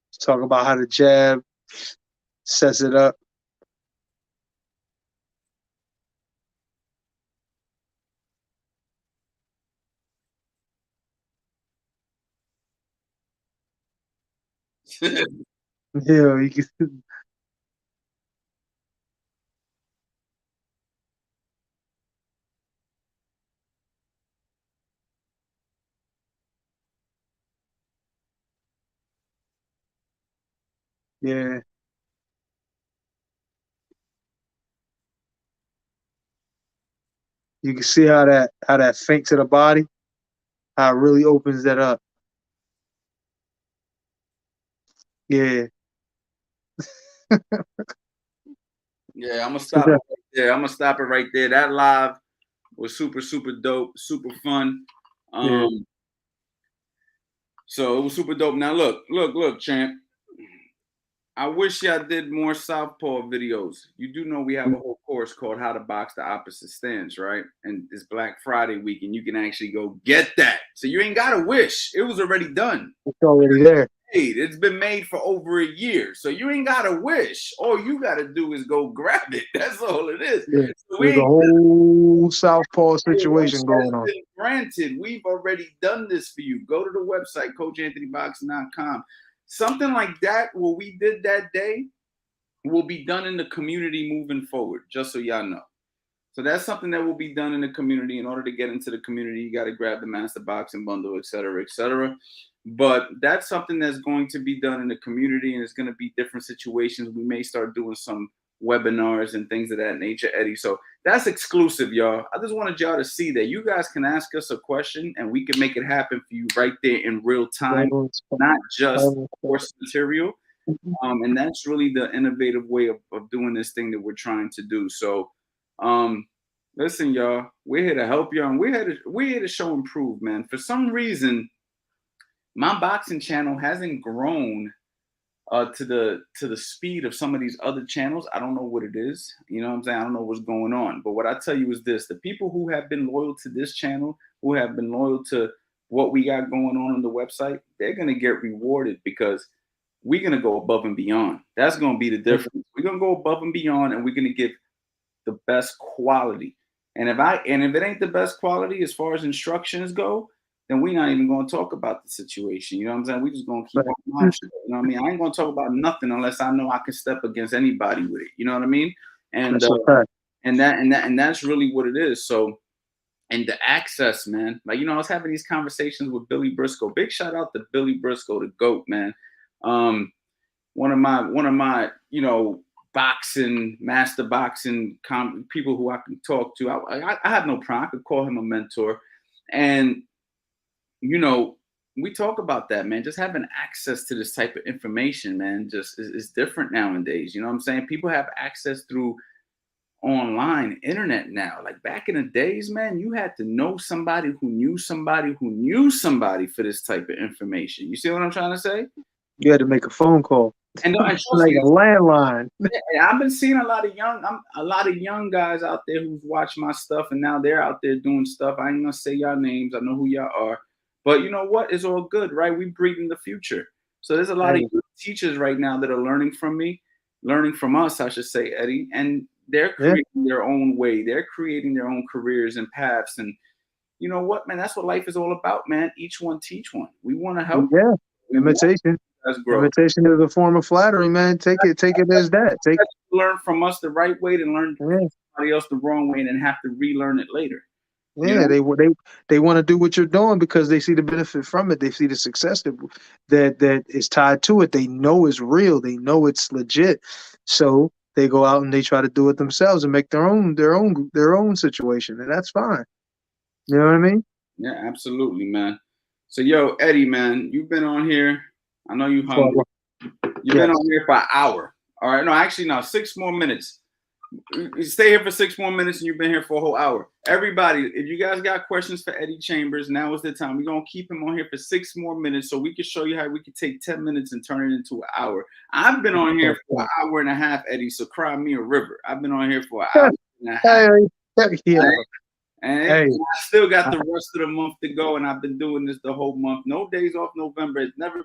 Let's talk about how the jab sets it up. Yeah, you can. Yeah, you can see how that feint to the body, how it really opens that up. Yeah. Yeah, I'm gonna So stop it right there. I'm gonna stop it right there. That live was super dope, super fun. yeah. Um, so it was super dope. Now look, champ. I wish y'all did more Southpaw videos. You do know we have a whole course called How to Box the Opposite Stance, right? And it's Black Friday week, and you can actually go get that. So you ain't gotta wish. It was already done. It's already there. It's been made for over a year. So you ain't gotta wish. All you gotta do is go grab it. That's all it is. Yeah. So There's a whole Southpaw situation going on. Granted, we've already done this for you. Go to the website, CoachAnthonyBoxing.com. Something like that, what we did that day, will be done in the community moving forward, just so y'all know. So that's something that will be done in the community. In order to get into the community, you got to grab the Master Boxing Bundle, et cetera, et cetera. But that's something that's going to be done in the community, and it's going to be different situations. We may start doing some webinars and things of that nature, Eddie. So that's exclusive, y'all. I just wanted y'all to see that you guys can ask us a question, and we can make it happen for you right there in real time, not just course material. And that's really the innovative way of doing this thing that we're trying to do. So, listen, y'all, we're here to help y'all, and we're here to show and prove, man. For some reason, my boxing channel hasn't grown to the speed of some of these other channels. I don't know what it is. You know what I'm saying? I don't know what's going on. But what I tell you is this: the people who have been loyal to this channel, who have been loyal to what we got going on the website, they're gonna get rewarded because we're gonna go above and beyond. That's gonna be the difference. We're gonna go above and beyond, and we're gonna give the best quality. And if it ain't the best quality as far as instructions go, then we're not even going to talk about the situation. You know what I'm saying? We just going to keep on marching. You know what I mean? I ain't going to talk about nothing unless I know I can step against anybody with it. You know what I mean? And and that's really what it is. So, and the access, man. Like, I was having these conversations with Billy Briscoe. Big shout out to Billy Briscoe, the GOAT, man. One of my boxing, master boxing people who I can talk to. I have no problem. I could call him a mentor. And, we talk about that, man. Just having access to this type of information, man, just is different nowadays. You know what I'm saying? People have access through online internet now. Like back in the days, man, you had to know somebody who knew somebody who knew somebody for this type of information. You see what I'm trying to say? You had to make a phone call. And trust like me, a landline. yeah, I've been seeing a lot of young guys out there who've watched my stuff, and now they're out there doing stuff. I ain't gonna say y'all names. I know who y'all are, but you know what? It's all good, right? We breeding the future. So there's a lot of Hey, teachers right now that are learning from me, learning from us, I should say, Eddie, and they're yeah, creating their own way. They're creating their own careers and paths. And you know what, man? That's what life is all about, man. Each one teach one. We want to help. yeah. We want Imitation. us grow. Imitation is a form of flattery, man. Take it as that. Take Learn from us the right way to learn yeah. somebody else the wrong way and then have to relearn it later. You Yeah, know? they want to do what you're doing because they see the benefit from it. They see the success that is tied to it. They know it's real. They know it's legit. So they go out and they try to do it themselves and make their own situation, and that's fine. You know what I mean? Yeah, absolutely, man. So yo, Eddie, man, you've been on here. I know you hungry. So, You've yeah. been on here for an hour. All right. No, actually, no, 6 more minutes. You stay here for 6 more minutes and you've been here for a whole hour. Everybody, if you guys got questions for Eddie Chambers, now is the time. We're going to keep him on here for 6 more minutes so we can show you how we can take 10 minutes and turn it into an hour. I've been on here for an hour and a half, Eddie, so cry me a river. I've been on here for an hour and a half. Yeah. And Hey. I still got the rest of the month to go, and I've been doing this the whole month. No days off November. It's never.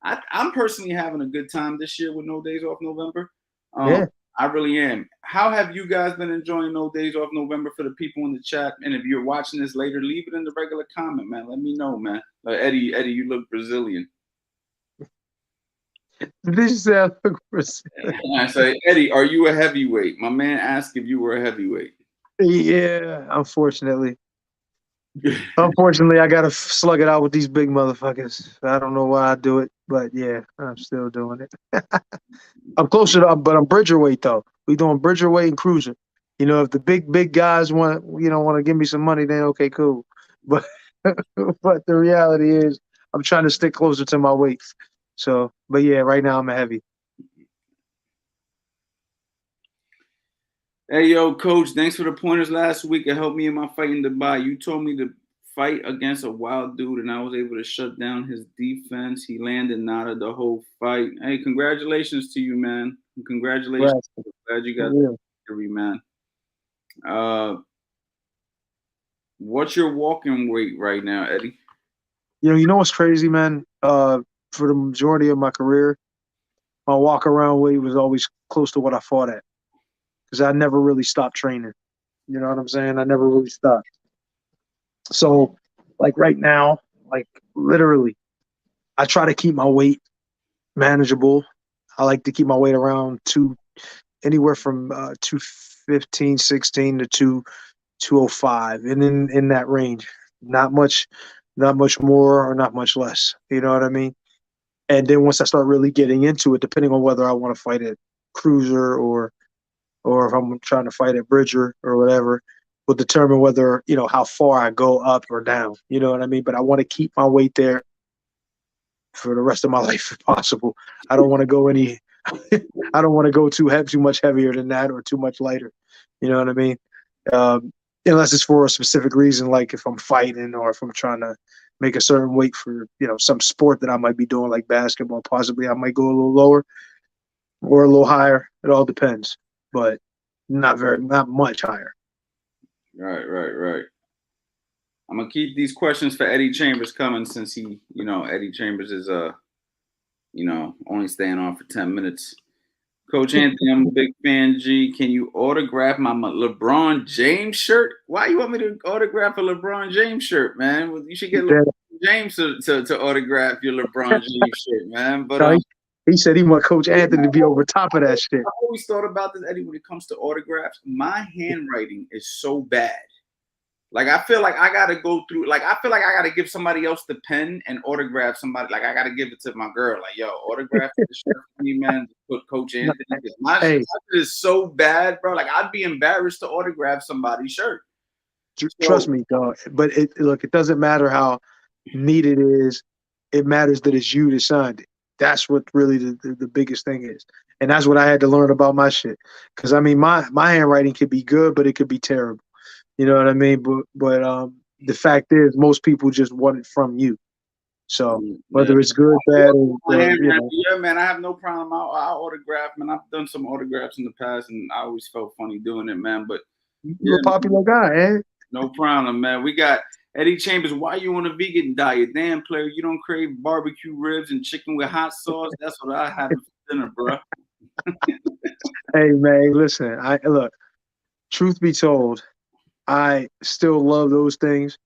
I'm personally having a good time this year with no days off November. Yeah. I really am. How have you guys been enjoying no days off November for the people in the chat? And if you're watching this later, leave it in the regular comment, man. Let me know, man. Eddie, you look Brazilian. This look Brazilian. I say, Eddie, are you a heavyweight? My man asked if you were a heavyweight. Yeah, unfortunately. Unfortunately, I gotta slug it out with these big motherfuckers. I don't know why I do it, but yeah, I'm still doing it. I'm closer to, but I'm bridgerweight though. We doing bridgerweight and cruiser. You know, if the big guys want to give me some money, then okay, cool. But but the reality is, I'm trying to stick closer to my weight. So, but yeah, right now I'm a heavy. Hey, yo, coach, thanks for the pointers last week. It helped me in my fight in Dubai. You told me to fight against a wild dude, and I was able to shut down his defense. He landed nada the whole fight. Hey, congratulations to you, man. Congratulations. Right. Glad you got the victory, man. What's your walking weight right now, Eddie? You know what's crazy, man? For the majority of my career, my walk around weight was always close to what I fought at. Because I never really stopped training. You know what I'm saying? I never really stopped. So, like right now, like literally, I try to keep my weight manageable. I like to keep my weight around anywhere from 215, 16 to 205, and in that range. Not much more or not much less. You know what I mean? And then once I start really getting into it, depending on whether I want to fight at cruiser or if I'm trying to fight at Bridger or whatever, will determine whether, how far I go up or down. You know what I mean? But I want to keep my weight there for the rest of my life if possible. I don't want to go I don't want to go too much heavier than that or too much lighter. You know what I mean? Unless it's for a specific reason, like if I'm fighting or if I'm trying to make a certain weight for, some sport that I might be doing, like basketball, possibly I might go a little lower or a little higher. It all depends. But not much higher. Right. I'm gonna keep these questions for Eddie Chambers coming since he, Eddie Chambers is only staying on for 10 minutes. Coach Anthony, I'm a big fan. G, can you autograph my LeBron James shirt? Why you want me to autograph a LeBron James shirt, man? Well, you should get LeBron James to autograph your LeBron James shirt, man. But he said he want Coach Anthony to be over top of that shit. I always thought about this, Eddie, when it comes to autographs. My handwriting is so bad. Like, I feel like I got to go through, like, I feel like I got to give somebody else the pen and autograph somebody. Like, I got to give it to my girl. Like, yo, autograph the shirt for me, man. Put Coach Anthony. My shirt is so bad, bro. Like, I'd be embarrassed to autograph somebody's shirt. Trust me, dog. But it doesn't matter how neat it is. It matters that it's you that signed it. That's what really the biggest thing is. And that's what I had to learn about my shit. Because, I mean, my handwriting could be good, but it could be terrible. You know what I mean? But the fact is, most people just want it from you. So Yeah. whether it's good, bad, or Yeah, man, I have no problem. I'll autograph, man. I've done some autographs in the past, and I always felt funny doing it, man. But you're yeah, a popular guy, eh? no problem, man. We got Eddie Chambers. Why you on a vegan diet? Damn, player, you don't crave barbecue ribs and chicken with hot sauce? That's what I have for dinner, bro. Hey man, listen. Look. Truth be told, I still love those things,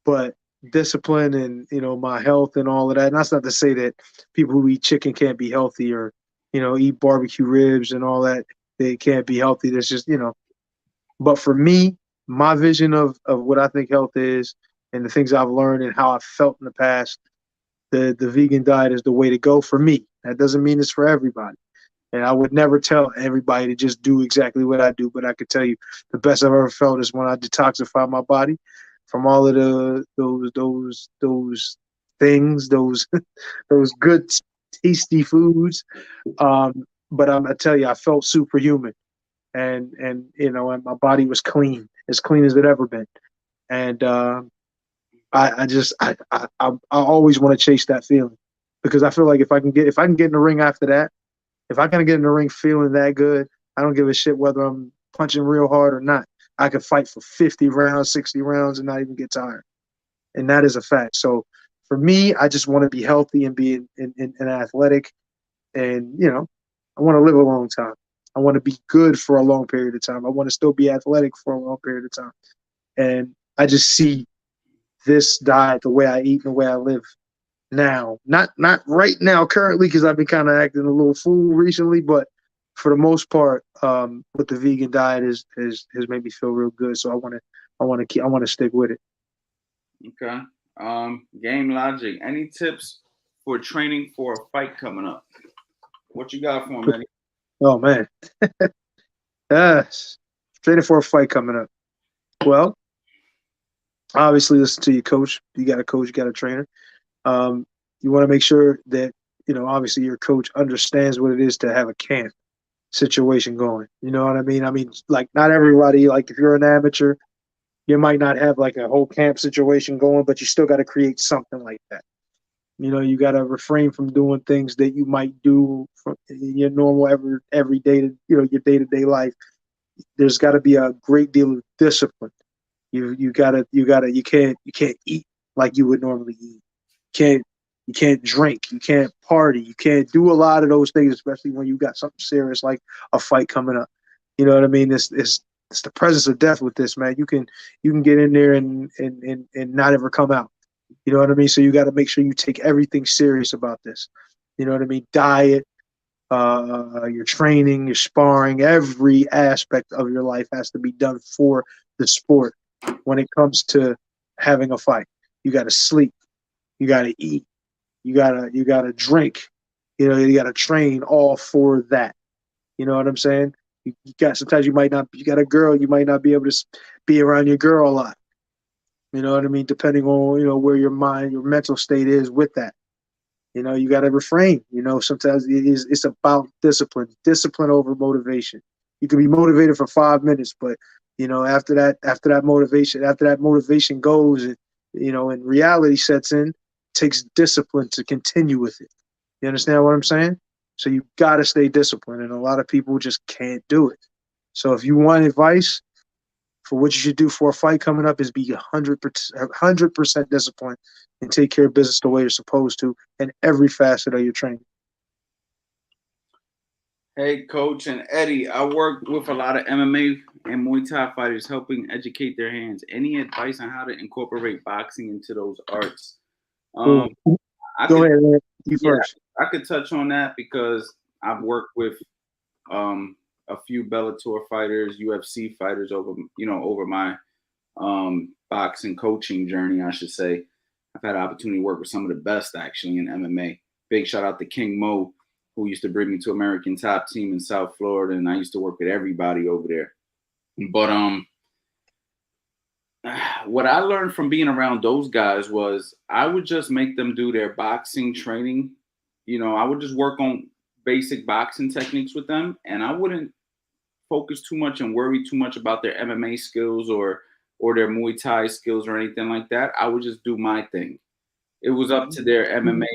but discipline and my health and all of that. And that's not to say that people who eat chicken can't be healthy, or eat barbecue ribs and all that, they can't be healthy. That's just But for me, my vision of what I think health is, and the things I've learned and how I've felt in the past, the vegan diet is the way to go for me. That doesn't mean it's for everybody. And I would never tell everybody to just do exactly what I do, but I could tell you the best I've ever felt is when I detoxify my body from all of those things, those those good tasty foods. But I'm gonna tell you, I felt superhuman, and my body was as clean as it ever been. And I always want to chase that feeling, because I feel like if I can get in the ring after that. If I can get in the ring feeling that good, I don't give a shit whether I'm punching real hard or not. I could fight for 50 rounds, 60 rounds, and not even get tired. And that is a fact. So for me, I just want to be healthy and be in athletic. And, I want to live a long time. I want to be good for a long period of time. I want to still be athletic for a long period of time. And I just see this diet, the way I eat and the way I live now, not right now currently, because I've been kind of acting a little fool recently, but for the most part, with the vegan diet has made me feel real good. So I want to stick with it. Okay. Game Logic. Any tips for training for a fight coming up? What you got for him, Eddie? Oh man, yes, training for a fight coming up. Well, obviously listen to your coach. You got a coach, you got a trainer. You want to make sure that, obviously your coach understands what it is to have a camp situation going. You know what I mean? I mean, like, not everybody, like, if you're an amateur, you might not have like a whole camp situation going, but you still got to create something like that. You got to refrain from doing things that you might do in your normal every day, your day-to-day life. There's got to be a great deal of discipline. You can't eat like you would normally eat. You can't drink, you can't party, you can't do a lot of those things, especially when you got something serious like a fight coming up. You know what I mean? It's the presence of death with this, man. You can get in there and not ever come out. You know what I mean? So you got to make sure you take everything serious about this. You know what I mean? Diet, your training, your sparring, every aspect of your life has to be done for the sport. When it comes to having a fight, you got to sleep, you got to eat, you gotta drink, you gotta train all for that. You know what I'm saying? You got sometimes you got a girl, you might not be able to be around your girl a lot. You know what I mean? Depending on where your mental state is with that. You got to refrain. Sometimes it's about discipline over motivation. You can be motivated for 5 minutes, but after that motivation goes, and reality sets in, takes discipline to continue with it. You understand what I'm saying? So you got to stay disciplined, and a lot of people just can't do it. So if you want advice for what you should do for a fight coming up, is be 100% disciplined and take care of business the way you're supposed to in every facet of your training. Hey, Coach and Eddie, I work with a lot of MMA and Muay Thai fighters, helping educate their hands. Any advice on how to incorporate boxing into those arts? Go ahead, man. You first. I could touch on that because I've worked with a few Bellator fighters, UFC fighters over my boxing coaching journey, I should say. I've had an opportunity to work with some of the best actually in MMA. Big shout out to King Mo, who used to bring me to American Top Team in South Florida, and I used to work with everybody over there. But what I learned from being around those guys was I would just make them do their boxing training. I would just work on basic boxing techniques with them, and I wouldn't focus too much and worry too much about their MMA skills or their Muay Thai skills or anything like that. I would just do my thing. it was up to their MMA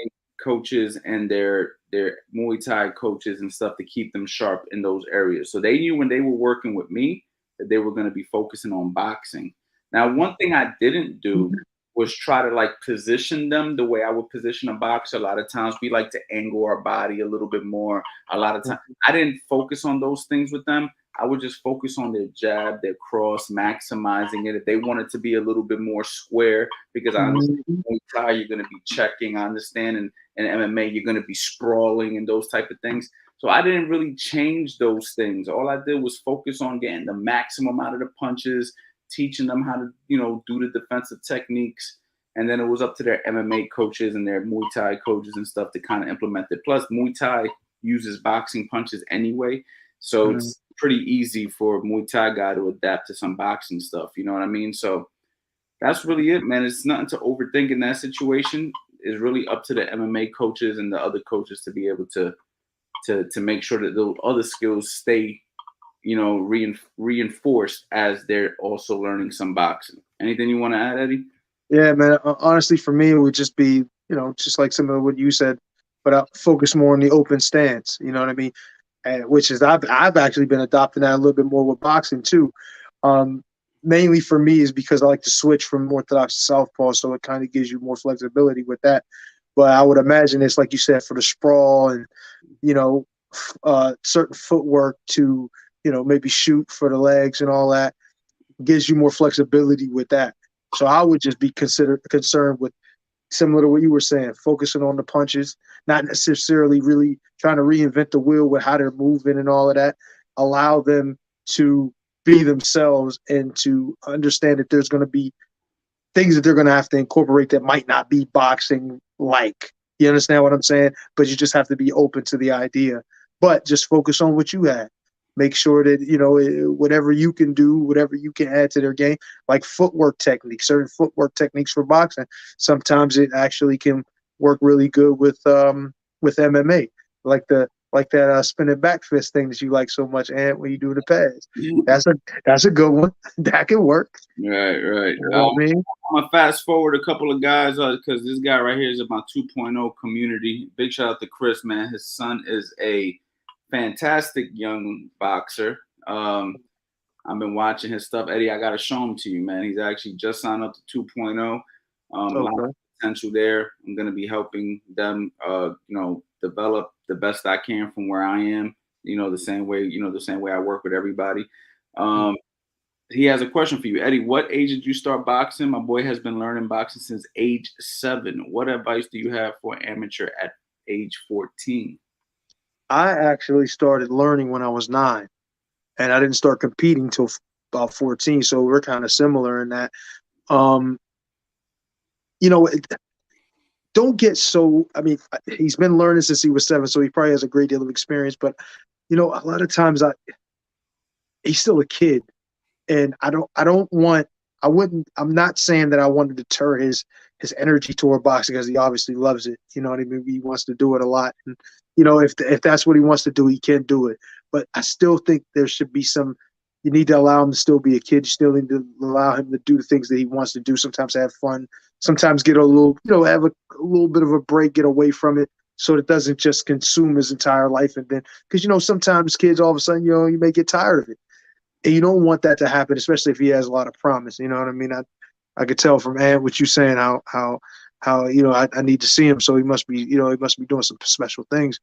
coaches and their Muay Thai coaches and stuff to keep them sharp in those areas. So they knew when they were working with me that they were going to be focusing on boxing. Now, one thing I didn't do was try to like position them the way I would position a boxer. A lot of times we like to angle our body a little bit more. A lot of times I didn't focus on those things with them. I would just focus on their jab, their cross, maximizing it. If they wanted to be a little bit more square, because I understand Muay Thai, you're going to be checking. I understand in MMA, you're going to be sprawling and those type of things. So I didn't really change those things. All I did was focus on getting the maximum out of the punches, teaching them how to, do the defensive techniques. And then it was up to their MMA coaches and their Muay Thai coaches and stuff to kind of implement it. Plus, Muay Thai uses boxing punches anyway. So it's pretty easy for a Muay Thai guy to adapt to some boxing stuff. You know what I mean? So that's really it, man. It's nothing to overthink in that situation. It's really up to the MMA coaches and the other coaches to be able to make sure that those other skills stay, reinforced as they're also learning some boxing. Anything you want to add, Eddie? Yeah, man. Honestly, for me, it would just be, just like some of what you said, but I'll focus more on the open stance. You know what I mean? Which is I've actually been adopting that a little bit more with boxing too. Mainly for me is because I like to switch from orthodox to southpaw, so it kind of gives you more flexibility with that. But I would imagine it's like you said for the sprawl and certain footwork to maybe shoot for the legs and all that gives you more flexibility with that. So I would just be concerned with, similar to what you were saying, focusing on the punches, not necessarily really trying to reinvent the wheel with how they're moving and all of that. Allow them to be themselves and to understand that there's going to be things that they're going to have to incorporate that might not be boxing like. You understand what I'm saying? But you just have to be open to the idea. But just focus on what you have. Make sure that, whatever you can do, whatever you can add to their game, like footwork techniques, certain footwork techniques for boxing. Sometimes it actually can work really good with MMA, like that spinning back fist thing that you like so much, and when you do the pads. That's a good one. That can work. Right. You know what I mean? I'm going to fast forward a couple of guys because this guy right here is in my 2.0 community. Big shout out to Chris, man. His son is a fantastic young boxer. I've been watching his stuff. Eddie, I got to show him to you, man. He's actually just signed up to 2.0. A lot of potential there. I'm going to be helping them, develop the best I can from where I am, the same way I work with everybody. He has a question for you. Eddie, what age did you start boxing? My boy has been learning boxing since age 7. What advice do you have for an amateur at age 14? I actually started learning when I was 9, and I didn't start competing till about 14. So we're kind of similar in that. Don't get so. I mean, he's been learning since he was 7, so he probably has a great deal of experience. But a lot of times he's still a kid, and I'm not saying that I want to deter his energy toward boxing because he obviously loves it. You know what I mean? He wants to do it a lot. And, if that's what he wants to do, he can do it. But I still think there should be you need to allow him to still be a kid. You still need to allow him to do the things that he wants to do. Sometimes have fun. Sometimes get a little, have a little bit of a break, get away from it so it doesn't just consume his entire life. And then, because, sometimes kids all of a sudden, you may get tired of it. And you don't want that to happen, especially if he has a lot of promise. You know what I mean? I could tell from what you saying how I need to see him. So he must be doing some special things.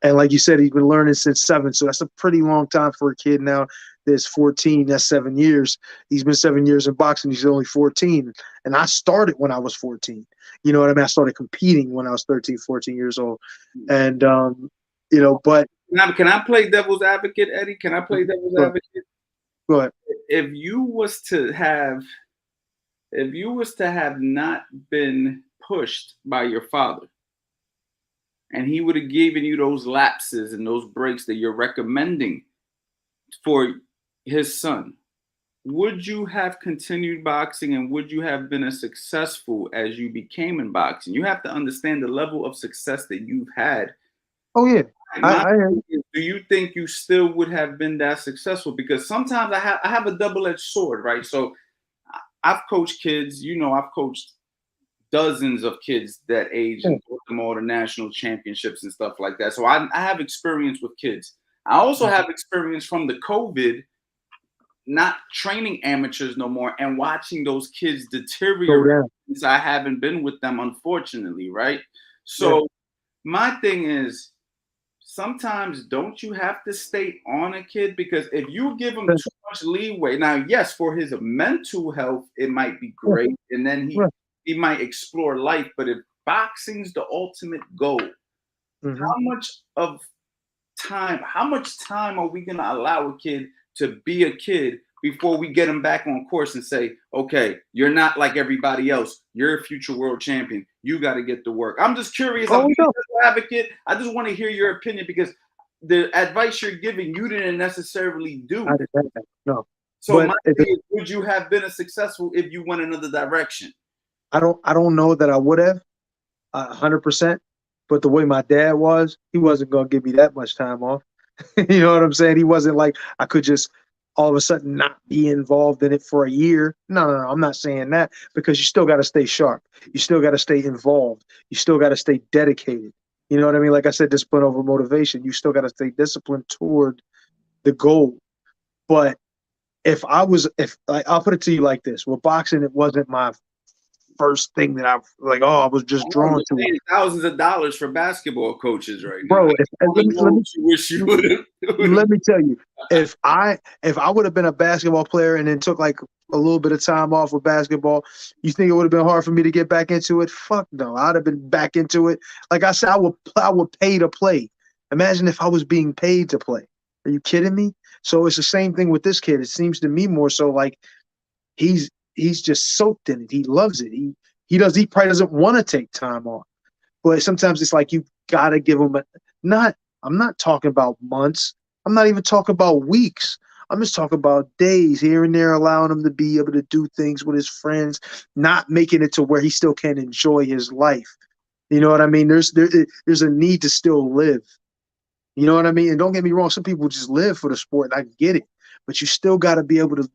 And like you said, he's been learning since 7. So that's a pretty long time for a kid now. There's 14. That's 7 years. He's been 7 years in boxing. He's only 14. And I started when I was 14. You know what I mean? I started competing when I was 13, 14 years old. And, but. Can I play devil's advocate, Eddie? Can I play devil's advocate? Go ahead. If you was to have not been pushed by your father, and he would have given you those lapses and those breaks that you're recommending for his son, would you have continued boxing and would you have been as successful as you became in boxing? You have to understand the level of success that you've had. Oh, yeah. Do you think you still would have been that successful? Because sometimes I have a double-edged sword, right? So I've coached kids, I've coached dozens of kids that age and brought them all to national championships and stuff like that. So I have experience with kids. I also have experience from the COVID, not training amateurs no more and watching those kids deteriorate since I haven't been with them, unfortunately, right? So my thing is, sometimes don't you have to stay on a kid? Because if you give him too much leeway, now, yes, for his mental health, it might be great. And then he might explore life. But if boxing's the ultimate goal, how much time are we going to allow a kid to be a kid before we get him back on course and say, okay, you're not like everybody else. You're a future world champion. You got to get to work. I'm just curious. I'm an advocate. I just want to hear your opinion because the advice you're giving, you didn't necessarily do. I didn't. No. So my thing is, would you have been as successful if you went another direction? I don't know that I would have 100%. But the way my dad was, he wasn't going to give me that much time off. You know what I'm saying? He wasn't like I could just all of a sudden not be involved in it for a year. No, I'm not saying that, because you still got to stay sharp. You still got to stay involved. You still got to stay dedicated. You know what I mean? Like I said, discipline over motivation. You still got to stay disciplined toward the goal. But I'll put it to you like this: with boxing, it wasn't my first thing that I was just drawn to it. Thousands of dollars for basketball coaches right now. Bro, let me tell you, if I would have been a basketball player and then took like a little bit of time off with basketball, you think it would have been hard for me to get back into it? Fuck no, I'd have been back into it. Like I said, I would pay to play. Imagine if I was being paid to play. Are you kidding me? So it's the same thing with this kid. It seems to me more so like he's just soaked in it. He loves it. He probably doesn't want to take time off. But sometimes it's like you gotta give him I'm not talking about months. I'm not even talking about weeks. I'm just talking about days here and there, allowing him to be able to do things with his friends, not making it to where he still can't enjoy his life. You know what I mean? There's a need to still live. You know what I mean? And don't get me wrong, some people just live for the sport, and I get it. But you still got to be able to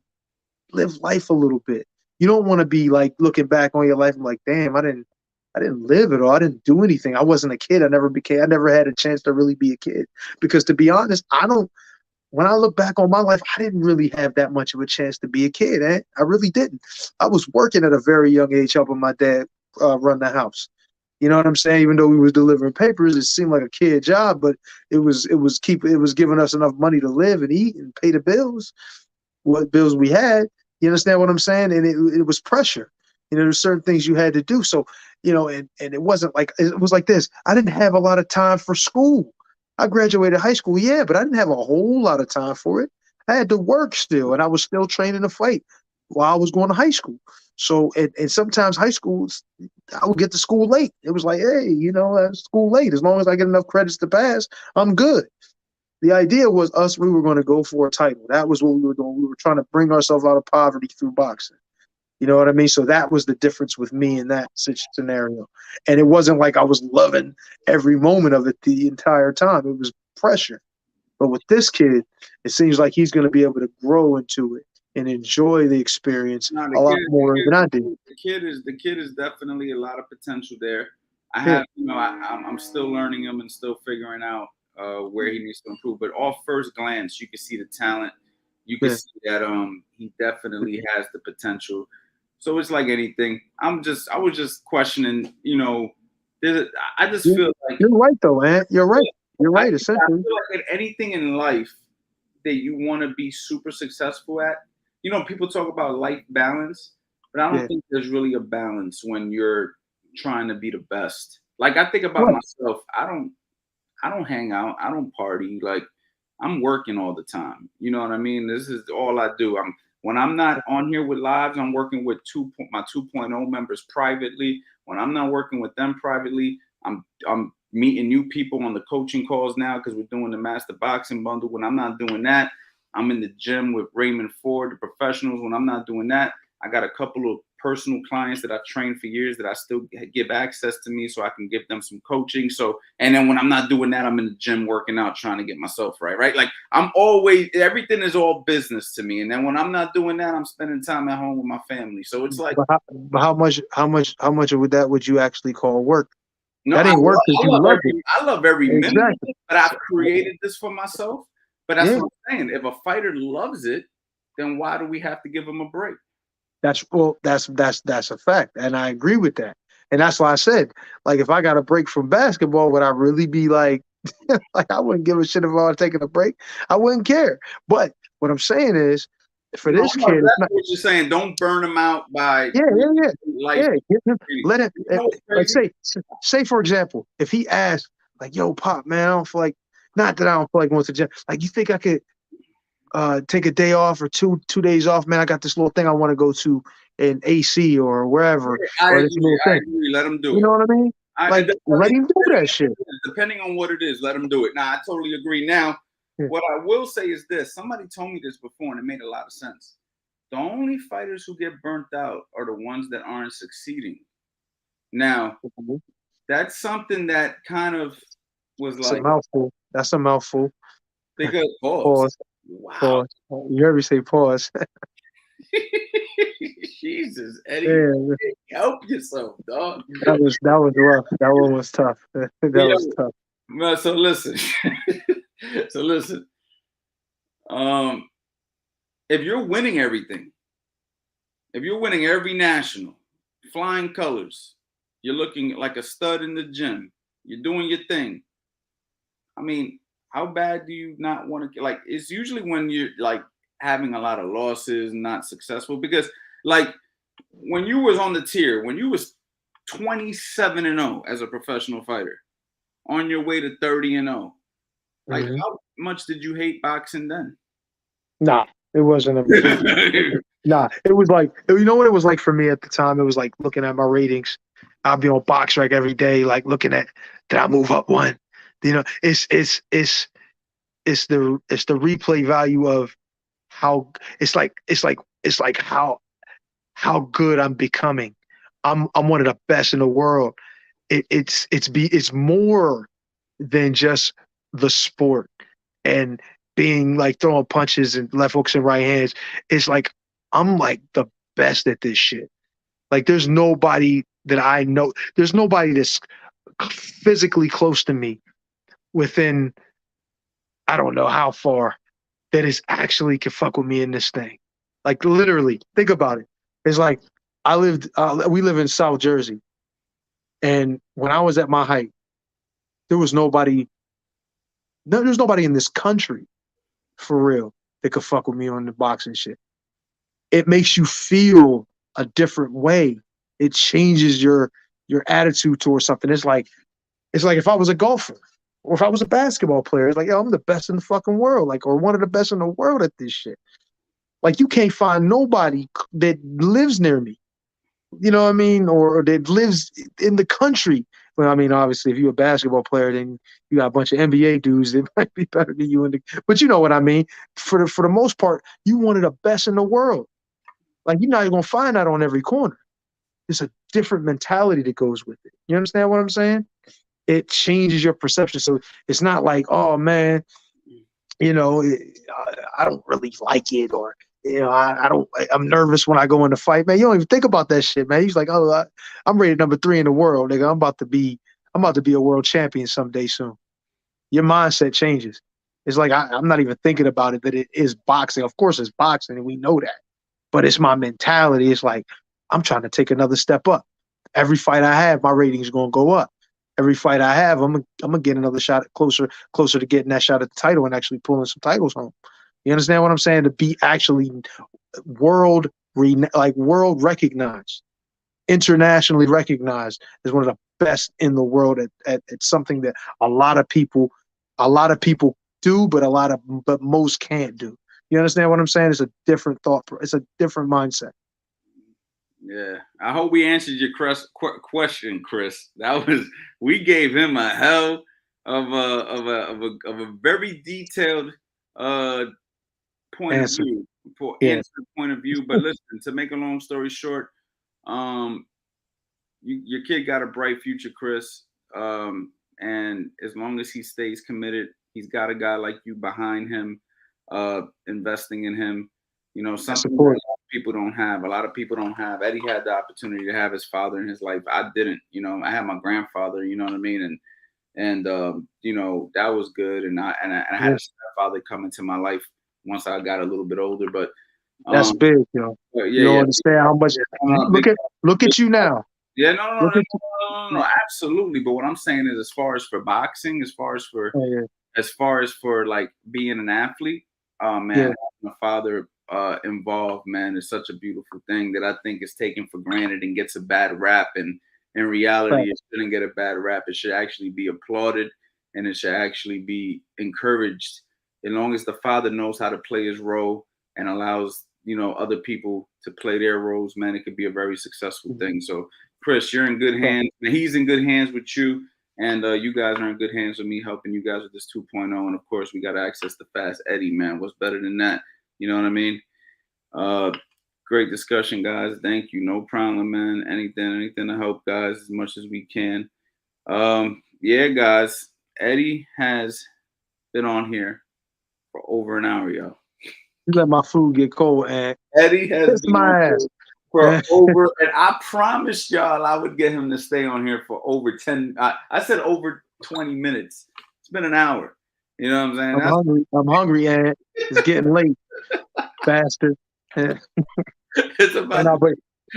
live life a little bit. You don't want to be like looking back on your life and like, damn, I didn't live it all. I didn't do anything. I wasn't a kid. I never had a chance to really be a kid. Because to be honest, when I look back on my life, I didn't really have that much of a chance to be a kid. I really didn't. I was working at a very young age, helping my dad run the house. You know what I'm saying? Even though we was delivering papers, it seemed like a kid job, but it was giving us enough money to live and eat and pay the bills, what bills we had. You understand what I'm saying? And it was pressure. You know, there's certain things you had to do. So, you know, and it wasn't like, it was like this. I didn't have a lot of time for school. I graduated high school, yeah, but I didn't have a whole lot of time for it. I had to work still, and I was still training to fight while I was going to high school. So, and sometimes high schools, I would get to school late. It was like, hey, you know, school late. As long as I get enough credits to pass, I'm good. The idea was we were going to go for a title. That was what we were doing. We were trying to bring ourselves out of poverty through boxing. You know what I mean? So that was the difference with me in that scenario. And it wasn't like I was loving every moment of it the entire time. It was pressure. But with this kid, it seems like he's going to be able to grow into it and enjoy the experience a lot more than I did. The kid is definitely a lot of potential there. I'm still learning him and still figuring out where he needs to improve. But off first glance, you can see the talent. You can see that he definitely has the potential. So it's like anything. I was just questioning, you know, I just feel like you're right though, man. You're right. You're right. Essentially, I feel like anything in life that you want to be super successful at, you know, people talk about life balance, but I don't think there's really a balance when you're trying to be the best. Like I think about myself, I don't hang out, I don't party. Like I'm working all the time. You know what I mean? This is all I do. When I'm not on here with lives, I'm working with my 2.0 members privately. When I'm not working with them privately, I'm meeting new people on the coaching calls now because we're doing the Master Boxing Bundle. When I'm not doing that, I'm in the gym with Raymond Ford, the professionals. When I'm not doing that, I got a couple of personal clients that I've trained for years that I still give access to me so I can give them some coaching. So, and then when I'm not doing that, I'm in the gym working out, trying to get myself right? Like I'm always, everything is all business to me. And then when I'm not doing that, I'm spending time at home with my family. So it's like, but how much of that would you actually call work? no, That ain't work because you love it. I love every minute of Exactly. it, but I've created this for myself. But that's Yeah. what I'm saying. If a fighter loves it, then why do we have to give him a break? That's a fact, and I agree with that. And that's why I said, like, if I got a break from basketball, would I really be like, like I wouldn't give a shit if I was taking a break. I wouldn't care. But what I'm saying is, for this No, kid, it's that's not. what you're saying. Don't burn him out by Yeah. life. Give him, let him. You know what's Like crazy? say for example, if he asks, like, "Yo, Pop, man, I don't feel like." Not that I don't feel like going to the gym. Like, you think I could take a day off or two days off, man? I got this little thing I want to go to in AC or wherever, or this little I thing. agree. Let him do You it. know what I mean? Like, let him do that shit. Depending on what it is, let him do it. Now, I totally agree. Now, what I will say is this. Somebody told me this before, and it made a lot of sense. The only fighters who get burnt out are the ones that aren't succeeding. Now, that's something that kind of was It's like a mouthful. That's a mouthful. Because Pause. Wow. Pause. You heard me say pause. Jesus, Eddie, Yeah. help yourself, dog. That was rough. That one was tough. That was tough. Well, so listen. If you're winning everything, if you're winning every national, flying colors, you're looking like a stud in the gym, you're doing your thing. I mean, how bad do you not want to, like, it's usually when you're like having a lot of losses, not successful, because like when you was on the tier, when you was 27-0 as a professional fighter, on your way to 30-0, like how much did you hate boxing then? Nah, it wasn't nah, it was like, you know what it was like for me at the time? It was like looking at my ratings. I'd be on BoxRec every day, like looking at, did I move up one? You know, it's the replay value of how it's like how good I'm becoming. I'm one of the best in the world. It's more than just the sport and being like throwing punches and left hooks and right hands. It's like I'm like the best at this shit. Like there's nobody that I know. There's nobody that's physically close to me within I don't know how far that is actually can fuck with me in this thing. Like literally, think about it. It's like we live in South Jersey, and when I was at my height, there's nobody in this country for real that could fuck with me on the boxing shit. It makes you feel a different way. It changes your attitude towards something. It's like if I was a golfer or if I was a basketball player, it's like, yo, I'm the best in the fucking world, like, or one of the best in the world at this shit. Like, you can't find nobody that lives near me, you know what I mean, or that lives in the country. Well, I mean, obviously, if you're a basketball player, then you got a bunch of NBA dudes that might be better than you. But you know what I mean. For the most part, you one of the best in the world. Like, you're not even gonna find that on every corner. There's a different mentality that goes with it. You understand what I'm saying? It changes your perception. So it's not like, oh man, you know, I don't really like it, or you know, I'm nervous when I go in the fight, man. You don't even think about that shit, man. He's like, oh, I'm rated number 3 in the world, nigga. I'm about to be a world champion someday soon. Your mindset changes. It's like I'm not even thinking about it, that it is boxing. Of course, it's boxing, and we know that. But it's my mentality. It's like I'm trying to take another step up. Every fight I have, my rating is gonna go up. Every fight I have, I'm gonna get another shot closer to getting that shot at the title and actually pulling some titles home. You understand what I'm saying? To be actually world recognized, internationally recognized as one of the best in the world at something that a lot of people do, but most can't do. You understand what I'm saying? It's a different it's a different mindset. Yeah, I hope we answered your question, Chris. We gave him a hell of a very detailed point of view. But listen, to make a long story short, your kid got a bright future, Chris. And as long as he stays committed, he's got a guy like you behind him, investing in him. You know, something that a lot of people don't have. A lot of people don't have. Eddie had the opportunity to have his father in his life. I didn't. You know, I had my grandfather. You know what I mean? And you know, that was good. And I had a stepfather come into my life once I got a little bit older. But that's big, you know. You don't understand how much. Look at you now. Yeah, no, absolutely. But what I'm saying is, as far as for boxing, as far as for like being an athlete, man, my father involved, man, is such a beautiful thing that I think is taken for granted and gets a bad rap. And in reality, it shouldn't get a bad rap. It should actually be applauded, and it should actually be encouraged. As long as the father knows how to play his role and allows, you know, other people to play their roles, man, it could be a very successful thing. So, Chris, you're in good hands. He's in good hands with you, and you guys are in good hands with me, helping you guys with this 2.0. And of course, we got access to Fast Eddie, man. What's better than that? You know what I mean? Great discussion, guys. Thank you. No problem, man. Anything to help, guys, as much as we can. Yeah, guys. Eddie has been on here for over an hour, yo. You let my food get cold, and Eddie has been my ass for over, and I promised y'all I would get him to stay on here for over 10. I said over 20 minutes. It's been an hour. You know what I'm saying? I'm hungry, and it's getting late, bastard. It's about.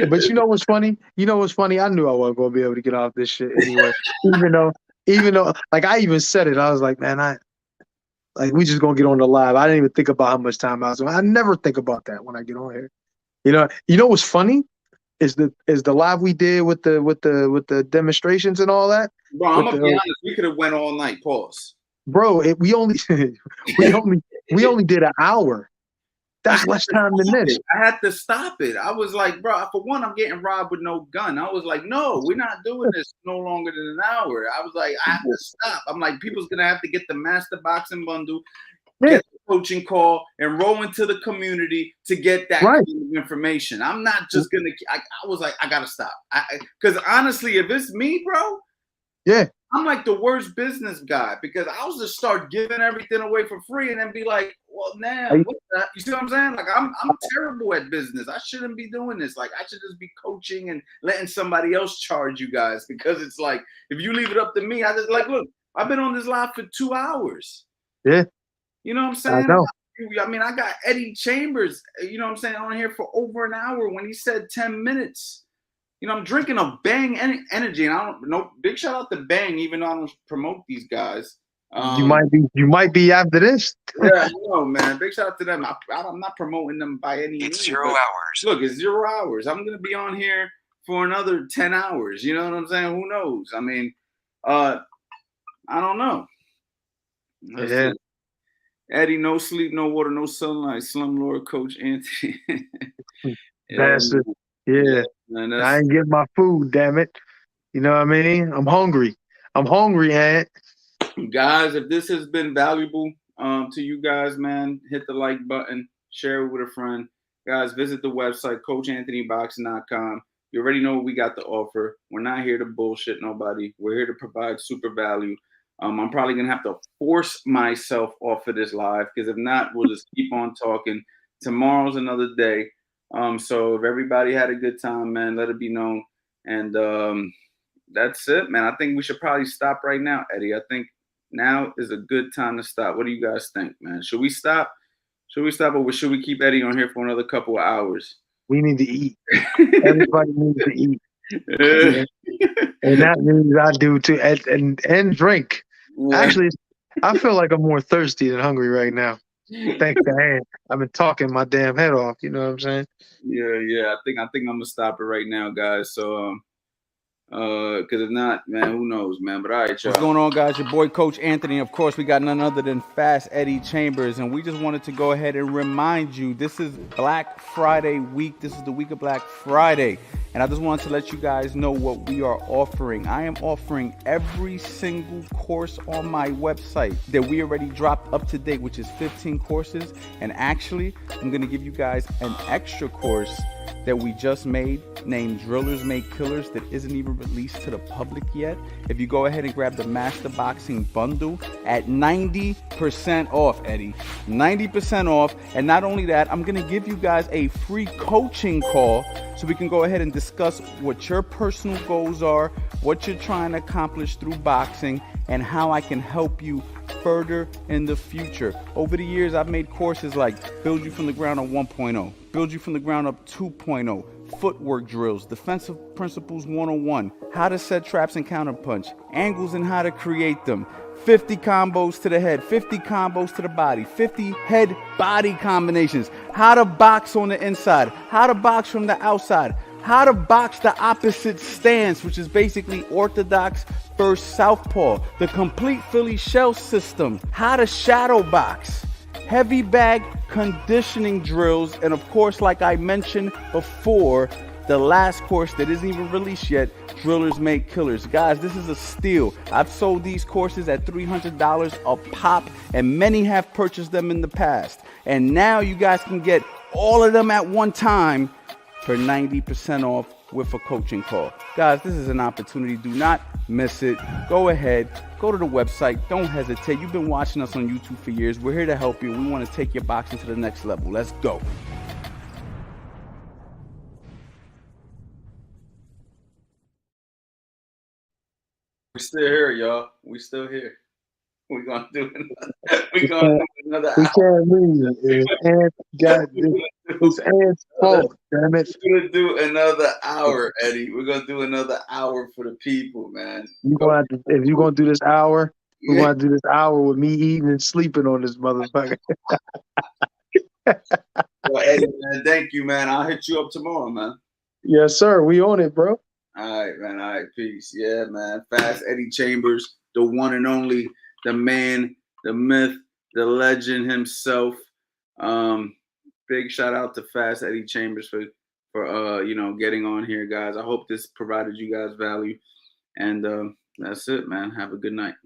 But you know what's funny? I knew I wasn't gonna be able to get off this shit anyway. even though, like I even said it, I was like, man, we just gonna get on the live. I didn't even think about how much time I was. I never think about that when I get on here. You know what's funny is the live we did with the demonstrations and all that. Bro, I'm gonna be honest. We could have went all night. Pause. Bro, we only did an hour. That's less time than this. I had to stop it. I was like, bro, for one, I'm getting robbed with no gun. I was like, no, we're not doing this no longer than an hour. I was like, I have to stop. I'm like, people's gonna have to get the Master Boxing Bundle, get the coaching call, and roll into the community to get that kind of information. I'm not just gonna. I was like, I gotta stop. Because honestly, if it's me, bro, I'm like the worst business guy, because I'll just start giving everything away for free and then be like, well, now, you see what I'm saying? Like, I'm terrible at business. I shouldn't be doing this. Like, I should just be coaching and letting somebody else charge you guys, because it's like, if you leave it up to me, I just like, look, I've been on this live for 2 hours. Yeah. You know what I'm saying? I know. I mean, I got Eddie Chambers, you know what I'm saying, on here for over an hour when he said 10 minutes. You know, I'm drinking a Bang energy, and I don't know. Big shout out to Bang, even though I don't promote these guys. You might be after this. Yeah, no, man. Big shout out to them. I'm not promoting them by any means. It's 0 hours. Look, it's 0 hours. I'm gonna be on here for another 10 hours. You know what I'm saying? Who knows? I mean, I don't know. Let's see. Eddie, no sleep, no water, no sunlight. Slumlord Coach Anthony. Bastard. Yeah. Man, I ain't getting my food, damn it. You know what I mean? I'm hungry, Ant. Guys, if this has been valuable to you guys, man, hit the like button, share it with a friend. Guys, visit the website, CoachAnthonyBoxing.com. You already know what we got to offer. We're not here to bullshit nobody. We're here to provide super value. I'm probably going to have to force myself off of this live, because if not, we'll just keep on talking. Tomorrow's another day. So if everybody had a good time, man, let it be known. And that's it, man. I think we should probably stop right now, Eddie. I think now is a good time to stop. What do you guys think, man? Should we stop? Or should we keep Eddie on here for another couple of hours? We need to eat. Everybody needs to eat. And that means I do too. And drink. Yeah. Actually, I feel like I'm more thirsty than hungry right now. Thanks to Ant. I've been talking my damn head off. You know what I'm saying? Yeah. I think I'm gonna stop it right now, guys. So, because if not, man, who knows, man? But all right, y'all. What's going on, guys? Your boy, Coach Anthony. Of course, we got none other than Fast Eddie Chambers, and we just wanted to go ahead and remind you, this is Black Friday week. This is the week of Black Friday. And I just wanted to let you guys know what we are offering. I am offering every single course on my website that we already dropped up to date, which is 15 courses. And actually, I'm going to give you guys an extra course that we just made named Drillers Make Killers that isn't even released to the public yet. If you go ahead and grab the Master Boxing Bundle at 90% off, Eddie, 90% off. And not only that, I'm going to give you guys a free coaching call so we can go ahead and discuss what your personal goals are, what you're trying to accomplish through boxing, and how I can help you further in the future. Over the years, I've made courses like Build You From the Ground Up 1.0, Build You From the Ground Up 2.0, Footwork Drills, Defensive Principles 101, How to Set Traps and Counterpunch, Angles and How to Create Them, 50 combos to the head, 50 combos to the body, 50 head-body combinations, how to box on the inside, how to box from the outside, how to box the opposite stance, which is basically orthodox versus southpaw, the complete Philly shell system, how to shadow box, heavy bag conditioning drills, and of course, like I mentioned before, the last course that isn't even released yet, Drillers Make Killers. Guys, this is a steal. I've sold these courses at $300 a pop, and many have purchased them in the past. And now you guys can get all of them at one time for 90% off with a coaching call. Guys, this is an opportunity. Do not miss it. Go ahead, go to the website. Don't hesitate. You've been watching us on YouTube for years. We're here to help you. We want to take your boxing to the next level. Let's go. We're still here, y'all. We still here. We're gonna do another We hour. can't leave. It's Ant's fault, damn it. We're gonna do another hour, Eddie. We're gonna do another hour for the people, man. If you're gonna do this hour, we're gonna do this hour with me eating and sleeping on this motherfucker. Well, Eddie, man, thank you, man. I'll hit you up tomorrow, man. Yes, sir. We on it, bro. All right, man. All right, peace. Yeah, man. Fast Eddie Chambers, the one and only, the man, the myth, the legend himself. Big shout out to Fast Eddie Chambers for getting on here, guys. I hope this provided you guys value. And that's it, man. Have a good night.